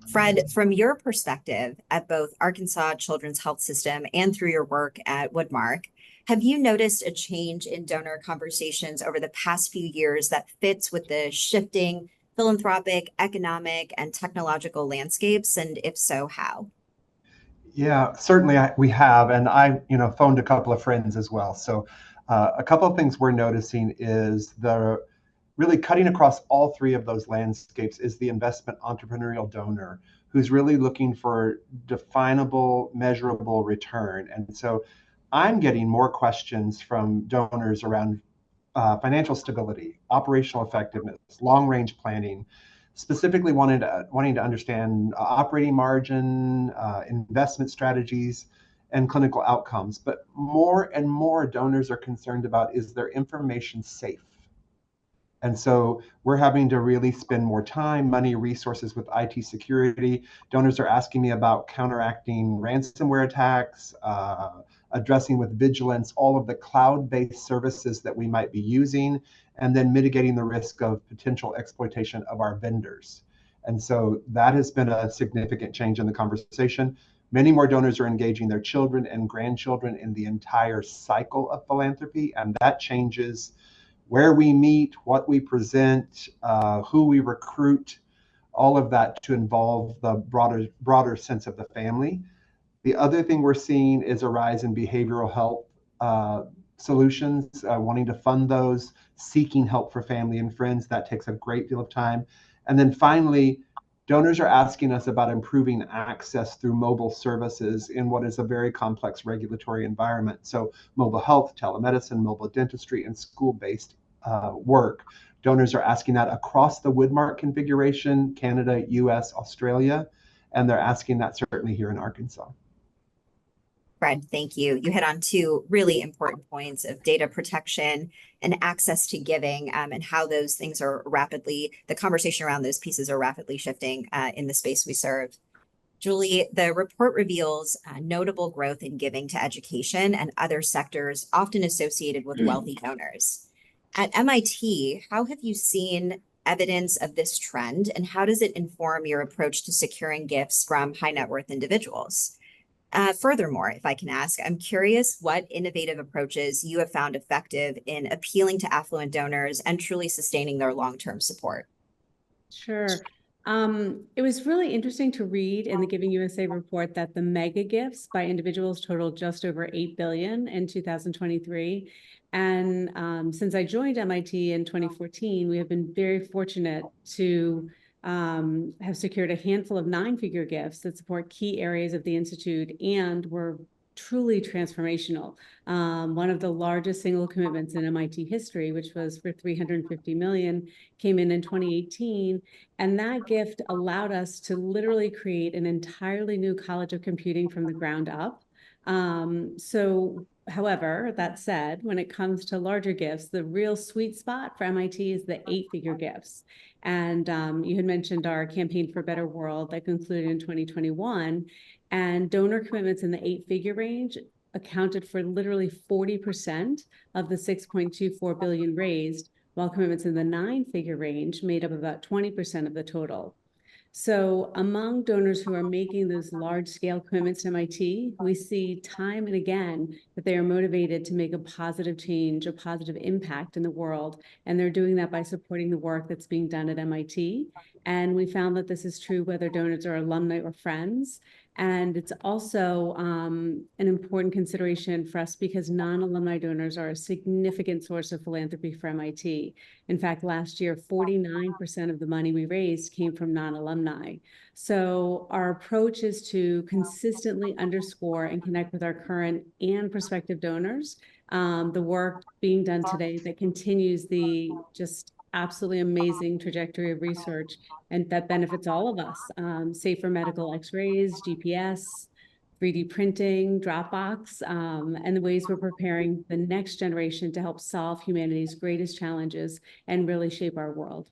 Fred, from your perspective at both Arkansas Children's Health System and through your work at Woodmark, have you noticed a change in donor conversations over the past few years that fits with the shifting philanthropic, economic, and technological landscapes? And if so, how? Yeah, certainly we have, and I, phoned a couple of friends as well. So a couple of things we're noticing is the really cutting across all three of those landscapes is the investment entrepreneurial donor who's really looking for definable, measurable return. And so I'm getting more questions from donors around financial stability, operational effectiveness, long-range planning, specifically wanting to understand operating margin, investment strategies, and clinical outcomes. But more and more donors are concerned about, is their information safe? And so we're having to really spend more time, money, resources with IT security. Donors are asking me about counteracting ransomware attacks, addressing with vigilance all of the cloud-based services that we might be using, and then mitigating the risk of potential exploitation of our vendors. And so that has been a significant change in the conversation. Many more donors are engaging their children and grandchildren in the entire cycle of philanthropy, and that changes where we meet, what we present, who we recruit, all of that to involve the broader sense of the family. The other thing we're seeing is a rise in behavioral health solutions, wanting to fund those, seeking help for family and friends. That takes a great deal of time. And then finally, donors are asking us about improving access through mobile services in what is a very complex regulatory environment. So mobile health, telemedicine, mobile dentistry, and school-based work. Donors are asking that across the Woodmark configuration, Canada, US, Australia, and they're asking that certainly here in Arkansas. Fred, thank you. You hit on two really important points of data protection and access to giving, and how those things are rapidly, the conversation around those pieces are rapidly shifting in the space we serve. Julie, the report reveals notable growth in giving to education and other sectors often associated with wealthy donors. At MIT, how have you seen evidence of this trend, and how does it inform your approach to securing gifts from high net worth individuals? Furthermore, if I can ask, I'm curious what innovative approaches you have found effective in appealing to affluent donors and truly sustaining their long-term support. Sure. It was really interesting to read in the Giving USA report that the mega gifts by individuals totaled just over $8 billion in 2023. And since I joined MIT in 2014, we have been very fortunate to have secured a handful of nine-figure gifts that support key areas of the Institute and were truly transformational. One of the largest single commitments in MIT history, which was for $350 million, came in 2018. And that gift allowed us to literally create an entirely new College of Computing from the ground up. However, that said, when it comes to larger gifts, the real sweet spot for MIT is the 8-figure gifts. And you had mentioned our Campaign for a Better World that concluded in 2021. And donor commitments in the 8-figure range accounted for literally 40% of the $6.24 billion raised, while commitments in the 9-figure range made up about 20% of the total. So among donors who are making those large-scale commitments to MIT, we see time and again that they are motivated to make a positive change, a positive impact in the world, and they're doing that by supporting the work that's being done at MIT. And we found that this is true whether donors are alumni or friends. And it's also an important consideration for us because non-alumni donors are a significant source of philanthropy for MIT. In fact, last year, 49% of the money we raised came from non-alumni. So our approach is to consistently underscore and connect with our current and prospective donors. The work being done today that continues the just absolutely amazing trajectory of research and that benefits all of us. Safer medical x-rays, GPS, 3D printing, Dropbox, and the ways we're preparing the next generation to help solve humanity's greatest challenges and really shape our world.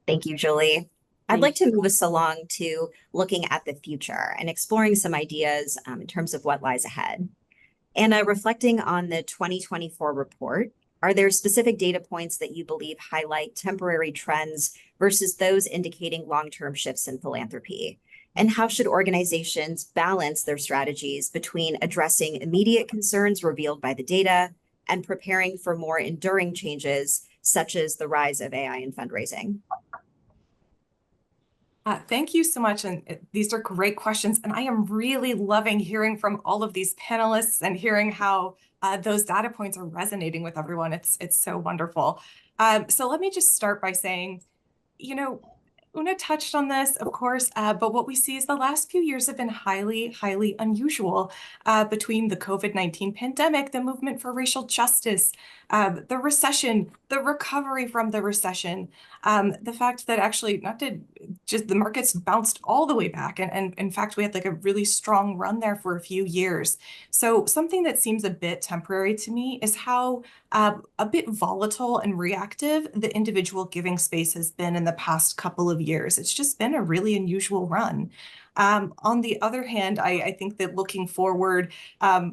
Thank you, Julie. I'd like to move us along to looking at the future and exploring some ideas in terms of what lies ahead. And reflecting on the 2024 report, are there specific data points that you believe highlight temporary trends versus those indicating long-term shifts in philanthropy? And how should organizations balance their strategies between addressing immediate concerns revealed by the data and preparing for more enduring changes, such as the rise of AI in fundraising? Thank you so much. And these are great questions. And I am really loving hearing from all of these panelists and hearing how those data points are resonating with everyone. It's so wonderful. So let me just start by saying, Una touched on this, of course, but what we see is the last few years have been highly, highly unusual between the COVID-19 pandemic, the movement for racial justice, the recession, the recovery from the recession, the fact that actually the markets bounced all the way back. And in fact, we had like a really strong run there for a few years. So something that seems a bit temporary to me is how a bit volatile and reactive the individual giving space has been in the past couple of years. It's just been a really unusual run. On the other hand, I think that looking forward,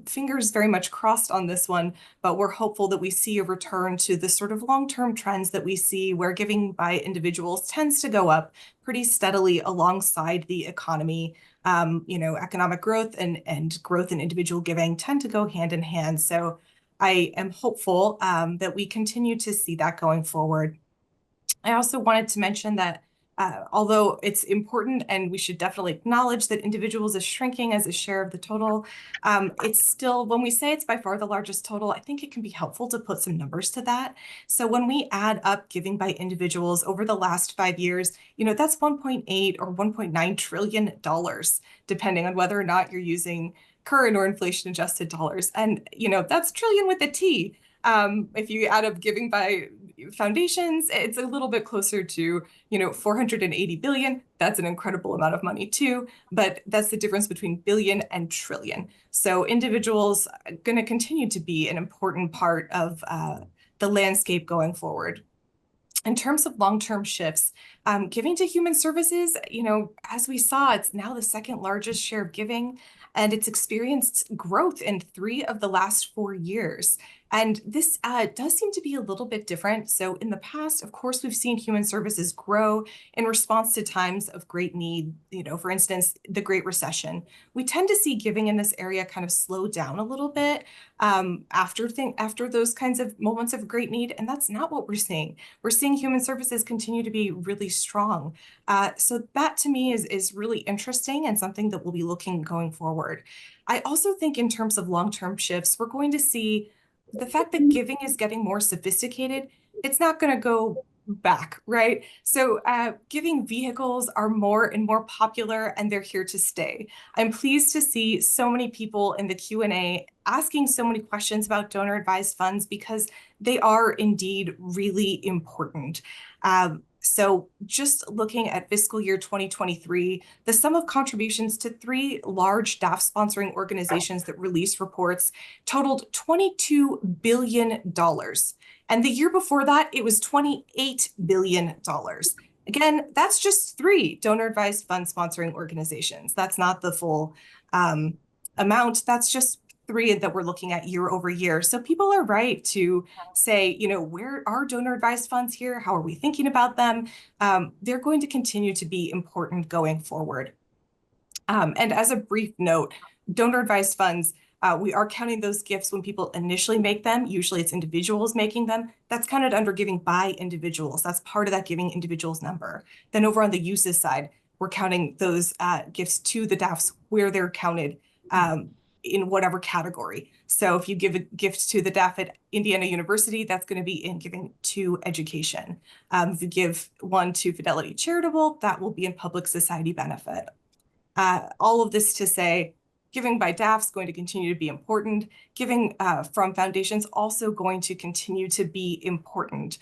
fingers very much crossed on this one, but we're hopeful that we see a return to the sort of long-term trends that we see where giving by individuals tends to go up pretty steadily alongside the economy. Economic growth and growth in individual giving tend to go hand in hand. So I am hopeful that we continue to see that going forward. I also wanted to mention that although it's important and we should definitely acknowledge that individuals is shrinking as a share of the total, it's still, when we say it's by far the largest total, I think it can be helpful to put some numbers to that. So when we add up giving by individuals over the last 5 years, that's 1.8 or $1.9 trillion, depending on whether or not you're using current or inflation adjusted dollars. And, that's trillion with a T. If you add up giving by foundations, it's a little bit closer to, 480 billion. That's an incredible amount of money too, but that's the difference between billion and trillion. So individuals are going to continue to be an important part of the landscape going forward. In terms of long-term shifts, giving to human services, as we saw, it's now the second largest share of giving, and it's experienced growth in 3 of the last 4 years. And this does seem to be a little bit different. So in the past, of course, we've seen human services grow in response to times of great need, for instance, the Great Recession. We tend to see giving in this area kind of slow down a little bit after those kinds of moments of great need. And that's not what we're seeing. We're seeing human services continue to be really strong. So that to me is really interesting and something that we'll be looking going forward. I also think in terms of long-term shifts, we're going to see the fact that giving is getting more sophisticated. It's not going to go back, right? So giving vehicles are more and more popular, and they're here to stay. I'm pleased to see so many people in the Q&A asking so many questions about donor advised funds because they are indeed really important. So just looking at fiscal year 2023, the sum of contributions to 3 large DAF sponsoring organizations that release reports totaled $22 billion. And the year before that, it was $28 billion. Again, that's just 3 donor advised fund sponsoring organizations. That's not the full amount. That's just 3 that we're looking at year over year. So people are right to say, where are donor advised funds here? How are we thinking about them? They're going to continue to be important going forward. And as a brief note, donor advised funds, we are counting those gifts when people initially make them. Usually it's individuals making them. That's counted under giving by individuals. That's part of that giving individuals number. Then over on the uses side, we're counting those gifts to the DAFs where they're counted in whatever category. So if you give a gift to the DAF at Indiana University, that's going to be in giving to education. If you give one to Fidelity Charitable, that will be in public society benefit. All of this to say, giving by DAFs is going to continue to be important. Giving from foundations also going to continue to be important.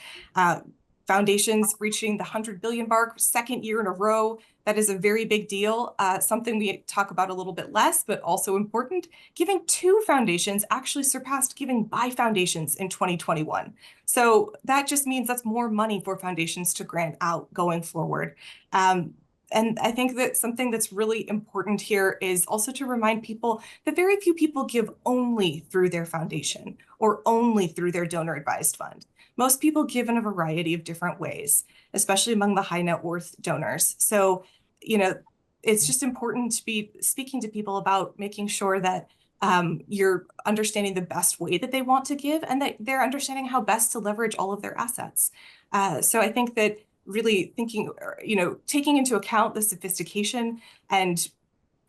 Foundations reaching the 100 billion mark, 2nd year in a row. That is a very big deal. Something we talk about a little bit less, but also important. Giving to foundations actually surpassed giving by foundations in 2021. So that just means that's more money for foundations to grant out going forward. And I think that something that's really important here is also to remind people that very few people give only through their foundation or only through their donor advised fund. Most people give in a variety of different ways, especially among the high net worth donors. So, it's just important to be speaking to people about making sure that you're understanding the best way that they want to give and that they're understanding how best to leverage all of their assets. So I think that really thinking, taking into account the sophistication and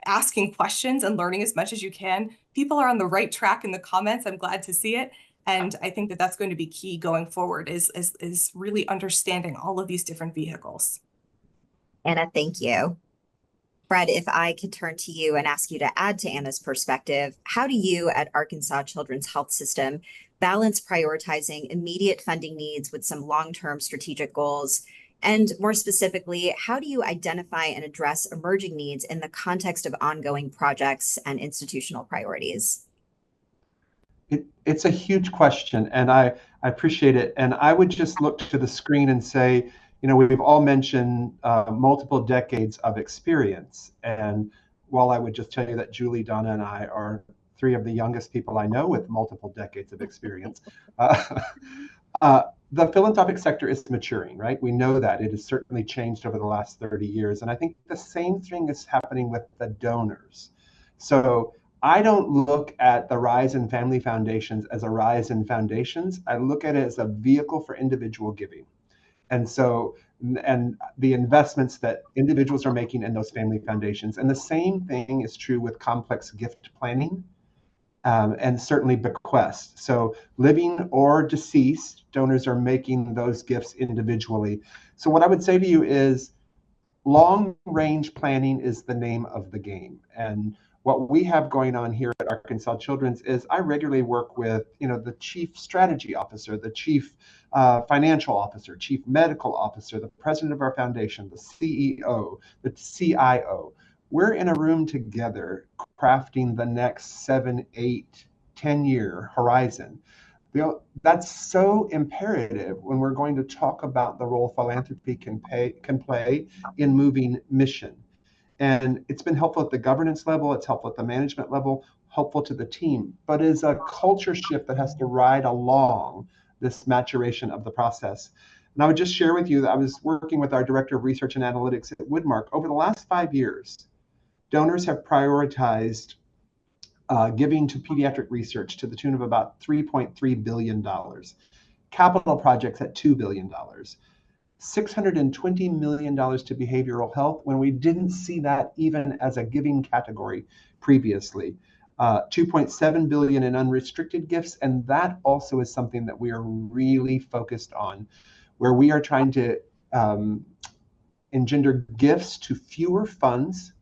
asking questions and learning as much as you can. People are on the right track in the comments. I'm glad to see it. And I think that that's going to be key going forward is really understanding all of these different vehicles. Anna, thank you. Fred, if I could turn to you and ask you to add to Anna's perspective, how do you at Arkansas Children's Health System balance prioritizing immediate funding needs with some long-term strategic goals? And more specifically, how do you identify and address emerging needs in the context of ongoing projects and institutional priorities? It's a huge question, and I appreciate it. And I would just look to the screen and say, we've all mentioned multiple decades of experience. And while I would just tell you that Julie, Donna, and I are three of the youngest people I know with multiple decades of experience, the philanthropic sector is maturing, right? We know that. It has certainly changed over the last 30 years. And I think the same thing is happening with the donors. So I don't look at the rise in family foundations as a rise in foundations. I look at it as a vehicle for individual giving. And so, and the investments that individuals are making in those family foundations. And the same thing is true with complex gift planning and certainly bequests. So living or deceased, donors are making those gifts individually. So what I would say to you is long-range planning is the name of the game. And what we have going on here at Arkansas Children's is I regularly work with, the chief strategy officer, the chief financial officer, chief medical officer, the president of our foundation, the CEO, the CIO. We're in a room together crafting the next 7, 8, 10-year horizon. That's so imperative when we're going to talk about the role philanthropy can play in moving mission. And it's been helpful at the governance level, it's helpful at the management level, helpful to the team, but is a culture shift that has to ride along this maturation of the process. And I would just share with you that I was working with our Director of Research and Analytics at Woodmark. Over the last 5 years, donors have prioritized giving to pediatric research to the tune of about $3.3 billion, capital projects at $2 billion, $620 million to behavioral health when we didn't see that even as a giving category previously. $2.7 billion in unrestricted gifts, and that also is something that we are really focused on, where we are trying to engender gifts to fewer funds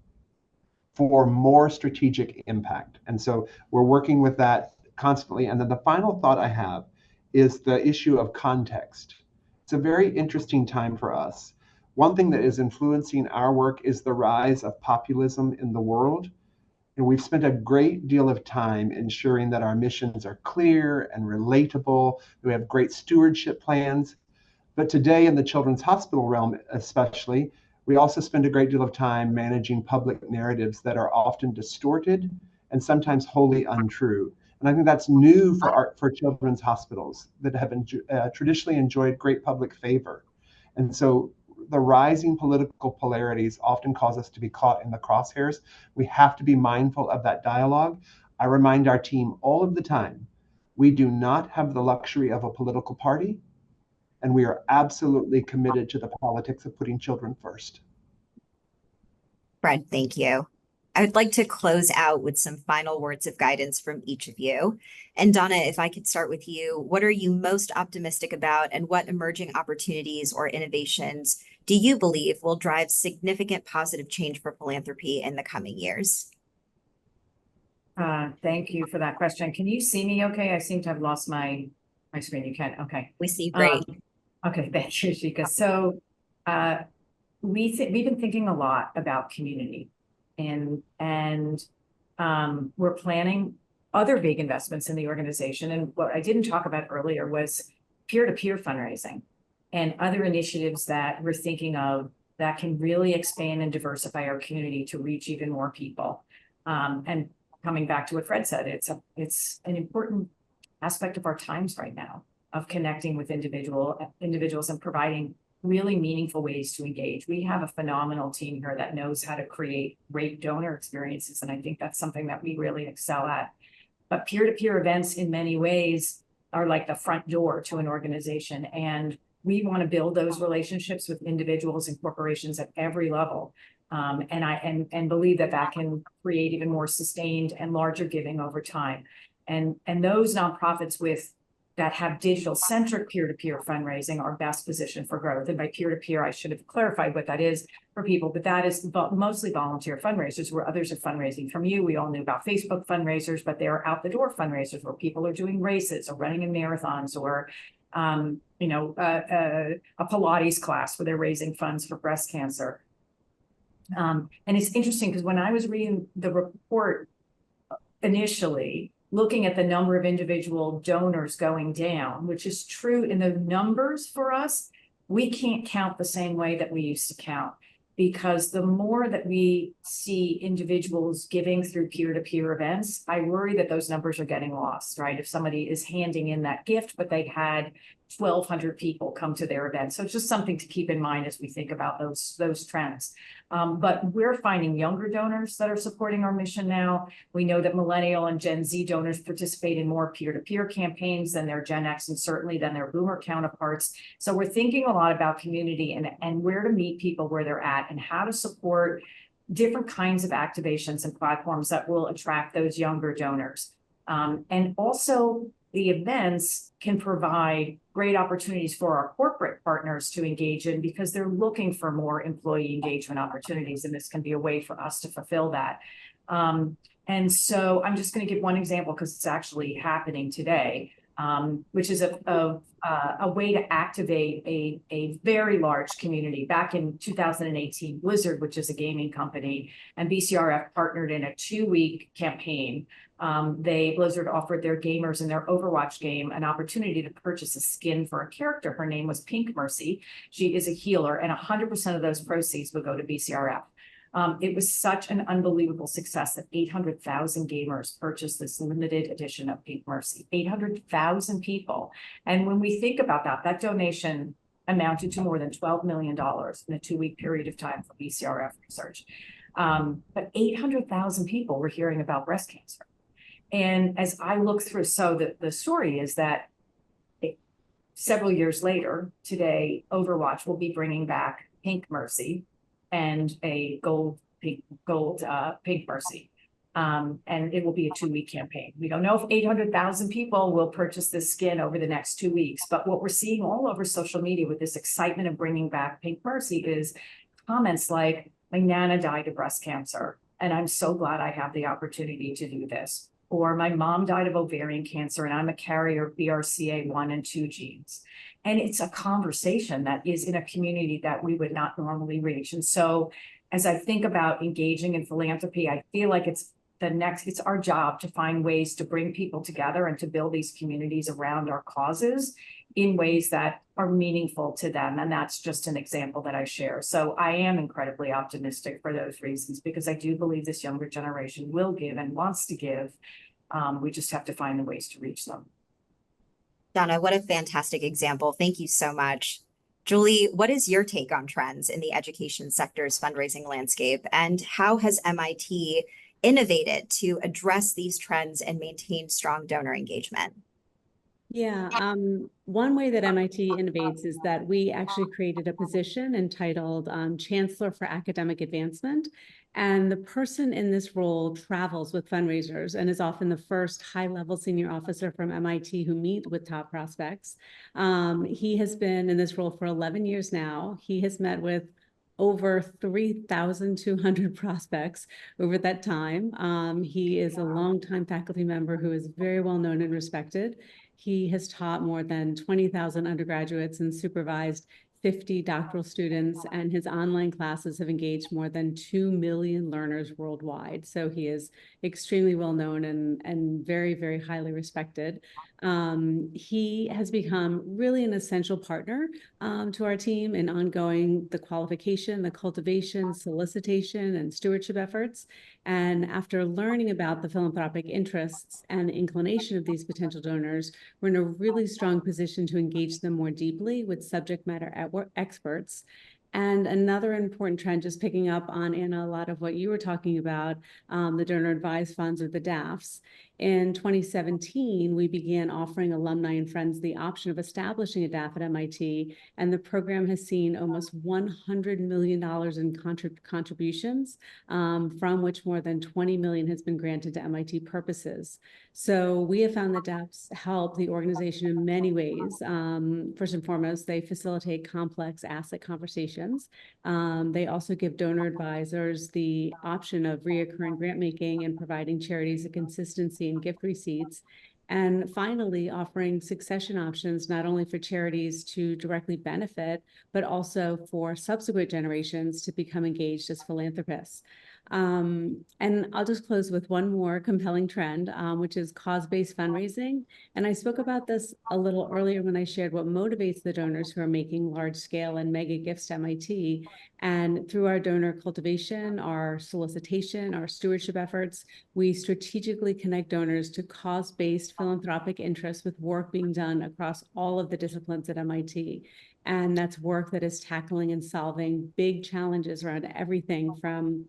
for more strategic impact. And so we're working with that constantly. And then the final thought I have is the issue of context. It's a very interesting time for us. One thing that is influencing our work is the rise of populism in the world. And we've spent a great deal of time ensuring that our missions are clear and relatable. We have great stewardship plans. But today in the children's hospital realm especially, we also spend a great deal of time managing public narratives that are often distorted and sometimes wholly untrue. And I think that's new for children's hospitals that have traditionally enjoyed great public favor. And so the rising political polarities often cause us to be caught in the crosshairs. We have to be mindful of that dialogue. I remind our team all of the time, we do not have the luxury of a political party, and we are absolutely committed to the politics of putting children first. Fred, thank you. I would like to close out with some final words of guidance from each of you. And Donna, if I could start with you, what are you most optimistic about, and what emerging opportunities or innovations do you believe will drive significant positive change for philanthropy in the coming years? Thank you for that question. Can you see me okay? I seem to have lost my screen. You can? Okay. We see you great. Okay, thank you, Aashika. So we've been thinking a lot about community, and we're planning other big investments in the organization. And what I didn't talk about earlier was peer-to-peer fundraising and other initiatives that we're thinking of that can really expand and diversify our community to reach even more people. And coming back to what Fred said, it's an important aspect of our times right now, of connecting with individuals and providing really meaningful ways to engage. We have a phenomenal team here that knows how to create great donor experiences, and I think that's something that we really excel at. But peer-to-peer events in many ways are like the front door to an organization, and we want to build those relationships with individuals and corporations at every level. And believe that can create even more sustained and larger giving over time. And those nonprofits with that have digital-centric peer-to-peer fundraising are best positioned for growth. And by peer-to-peer, I should have clarified what that is for people, but that is mostly volunteer fundraisers where others are fundraising from you. We all knew about Facebook fundraisers, but there are out-the-door fundraisers where people are doing races or running in marathons or, a Pilates class where they're raising funds for breast cancer. And it's interesting because when I was reading the report initially, looking at the number of individual donors going down, which is true in the numbers for us, we can't count the same way that we used to count, because the more that we see individuals giving through peer-to-peer events, I worry that those numbers are getting lost, right? If somebody is handing in that gift, but they had 1,200 people come to their event. So it's just something to keep in mind as we think about those trends. But we're finding younger donors that are supporting our mission now. We know that Millennial and Gen Z donors participate in more peer-to-peer campaigns than their Gen X and certainly than their Boomer counterparts. So we're thinking a lot about community and where to meet people where they're at and how to support different kinds of activations and platforms that will attract those younger donors. And also, the events can provide great opportunities for our corporate partners to engage in because they're looking for more employee engagement opportunities, and this can be a way for us to fulfill that. And so I'm just going to give one example because it's actually happening today, which is a way to activate a very large community. Back in 2018, Blizzard, which is a gaming company, and BCRF partnered in a 2-week campaign. Blizzard offered their gamers in their Overwatch game an opportunity to purchase a skin for a character. Her name was Pink Mercy. She is a healer, and 100% of those proceeds would go to BCRF. It was such an unbelievable success that 800,000 gamers purchased this limited edition of Pink Mercy. 800,000 people. And when we think about that, that donation amounted to more than $12 million in a 2-week period of time for BCRF research. But 800,000 people were hearing about breast cancer. And as I look through, so the story is that several years later, today, Overwatch will be bringing back Pink Mercy and a pink Mercy. And it will be a 2-week campaign. We don't know if 800,000 people will purchase this skin over the next 2 weeks, but what we're seeing all over social media with this excitement of bringing back Pink Mercy is comments like, "My Nana died of breast cancer, and I'm so glad I have the opportunity to do this." Or, "My mom died of ovarian cancer and I'm a carrier of BRCA1 and 2 genes." And it's a conversation that is in a community that we would not normally reach. And so as I think about engaging in philanthropy, I feel like it's our job to find ways to bring people together and to build these communities around our causes in ways that are meaningful to them. And that's just an example that I share. So I am incredibly optimistic for those reasons, because I do believe this younger generation will give and wants to give. We just have to find the ways to reach them. Donna, what a fantastic example. Thank you so much. Julie, what is your take on trends in the education sector's fundraising landscape, and how has MIT innovated to address these trends and maintain strong donor engagement? Yeah, one way that MIT innovates is that we actually created a position entitled Chancellor for Academic Advancement. And the person in this role travels with fundraisers and is often the first high-level senior officer from MIT who meet with top prospects. He has been in this role for 11 years now. He has met with over 3,200 prospects over that time. He is a longtime faculty member who is very well known and respected. He has taught more than 20,000 undergraduates and supervised 50 doctoral students, and his online classes have engaged more than 2 million learners worldwide. So he is extremely well known and very, very highly respected. He has become really an essential partner to our team in ongoing the qualification, the cultivation, solicitation, and stewardship efforts. And after learning about the philanthropic interests and inclination of these potential donors, we're in a really strong position to engage them more deeply with subject matter experts. And another important trend, just picking up on, Anna, a lot of what you were talking about, the donor advised funds or the DAFs, In 2017, we began offering alumni and friends the option of establishing a DAF at MIT, and the program has seen almost $100 million in contributions, from which more than 20 million has been granted to MIT purposes. So we have found that DAFs help the organization in many ways. First and foremost, they facilitate complex asset conversations. They also give donor advisors the option of reoccurring grant making and providing charities a consistency in gift receipts. And finally, offering succession options, not only for charities to directly benefit, but also for subsequent generations to become engaged as philanthropists. And I'll just close with one more compelling trend, which is cause-based fundraising. And I spoke about this a little earlier when I shared what motivates the donors who are making large-scale and mega gifts to MIT. And through our donor cultivation, our solicitation, our stewardship efforts, we strategically connect donors to cause-based philanthropic interests with work being done across all of the disciplines at MIT. And that's work that is tackling and solving big challenges around everything from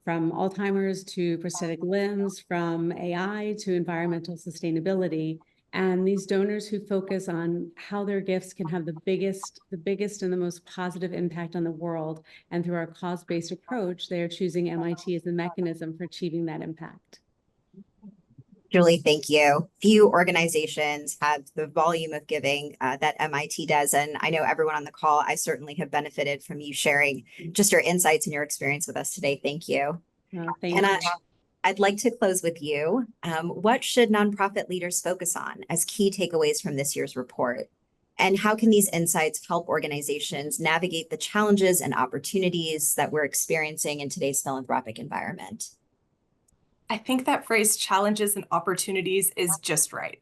Alzheimer's to prosthetic limbs, from AI to environmental sustainability. And these donors who focus on how their gifts can have the biggest and the most positive impact on the world, and through our cause-based approach, they are choosing MIT as a mechanism for achieving that impact. Julie, thank you. Few organizations have the volume of giving that MIT does. And I know everyone on the call, I certainly have benefited from you sharing just your insights and your experience with us today. Thank you. Thank you. I'd like to close with you. What should nonprofit leaders focus on as key takeaways from this year's report? And how can these insights help organizations navigate the challenges and opportunities that we're experiencing in today's philanthropic environment? I think that phrase challenges and opportunities is just right.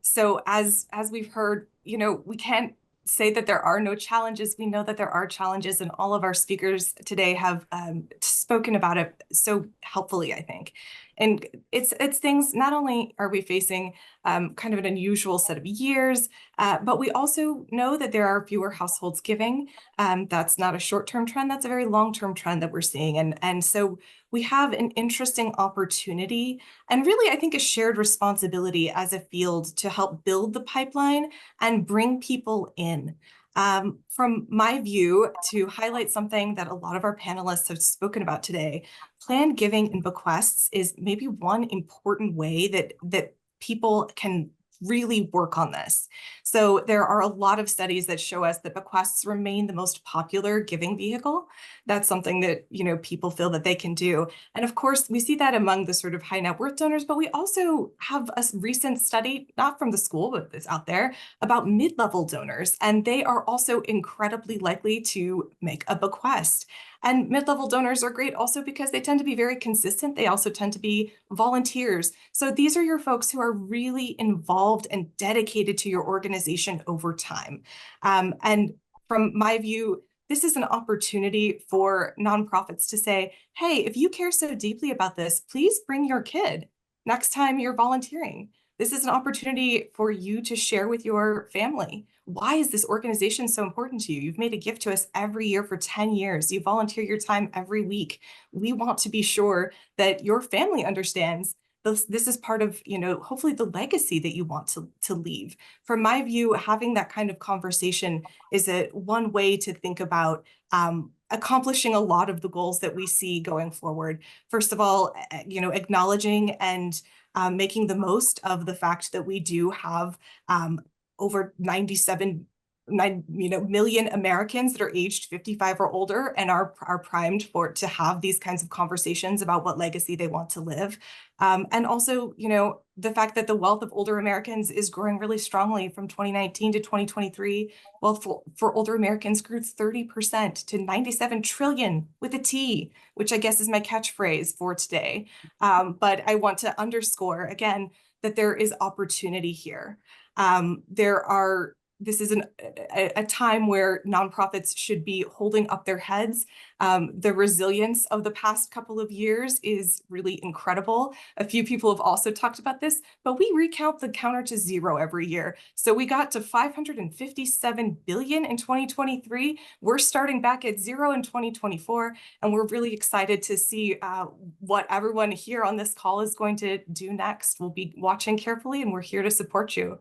So as we've heard, we can't say that there are no challenges. We know that there are challenges, and all of our speakers today have spoken about it so helpfully, I think. And it's things, not only are we facing kind of an unusual set of years, but we also know that there are fewer households giving. That's not a short-term trend, that's a very long-term trend that we're seeing. And so we have an interesting opportunity, and really, I think, a shared responsibility as a field to help build the pipeline and bring people in. From my view, to highlight something that a lot of our panelists have spoken about today, planned giving and bequests is maybe one important way that people can really work on this. So there are a lot of studies that show us that bequests remain the most popular giving vehicle. That's something that, people feel that they can do. And of course, we see that among the sort of high net worth donors, but we also have a recent study, not from the school, but it's out there, about mid-level donors. And they are also incredibly likely to make a bequest. And mid-level donors are great also because they tend to be very consistent. They also tend to be volunteers. So these are your folks who are really involved and dedicated to your organization over time. And from my view, this is an opportunity for nonprofits to say, hey, if you care so deeply about this, please bring your kid next time you're volunteering. This is an opportunity for you to share with your family. Why is this organization so important to you? You've made a gift to us every year for 10 years. You volunteer your time every week. We want to be sure that your family understands this is part of, hopefully the legacy that you want to leave. From my view, having that kind of conversation is one way to think about accomplishing a lot of the goals that we see going forward. First of all, acknowledging and making the most of the fact that we do have over 97 million Americans that are aged 55 or older and are primed to have these kinds of conversations about what legacy they want to live. And also, the fact that the wealth of older Americans is growing really strongly from 2019 to 2023. Wealth for older Americans grew 30% to 97 trillion with a T, which I guess is my catchphrase for today. But I want to underscore again that there is opportunity here. There are this is a time where nonprofits should be holding up their heads. The resilience of the past couple of years is really incredible. A few people have also talked about this, but we recount the counter to zero every year. So we got to 557 billion in 2023. We're starting back at zero in 2024, and we're really excited to see what everyone here on this call is going to do next. We'll be watching carefully, and we're here to support you.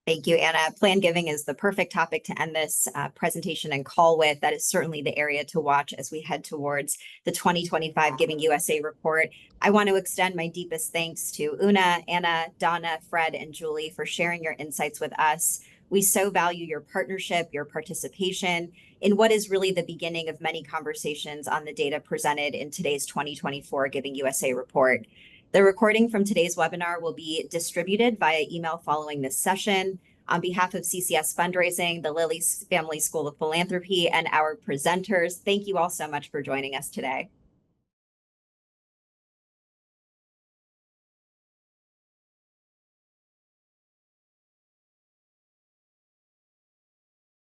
Thank you, Anna. Plan giving is the perfect topic to end this presentation and call with. That is certainly the area to watch as we head towards the 2025 Giving USA report. I want to extend my deepest thanks to Una, Anna, Donna, Fred, and Julie for sharing your insights with us. We so value your partnership, your participation in what is really the beginning of many conversations on the data presented in today's 2024 Giving USA report. The recording from today's webinar will be distributed via email following this session. On behalf of CCS Fundraising, the Lilly Family School of Philanthropy, and our presenters, thank you all so much for joining us today.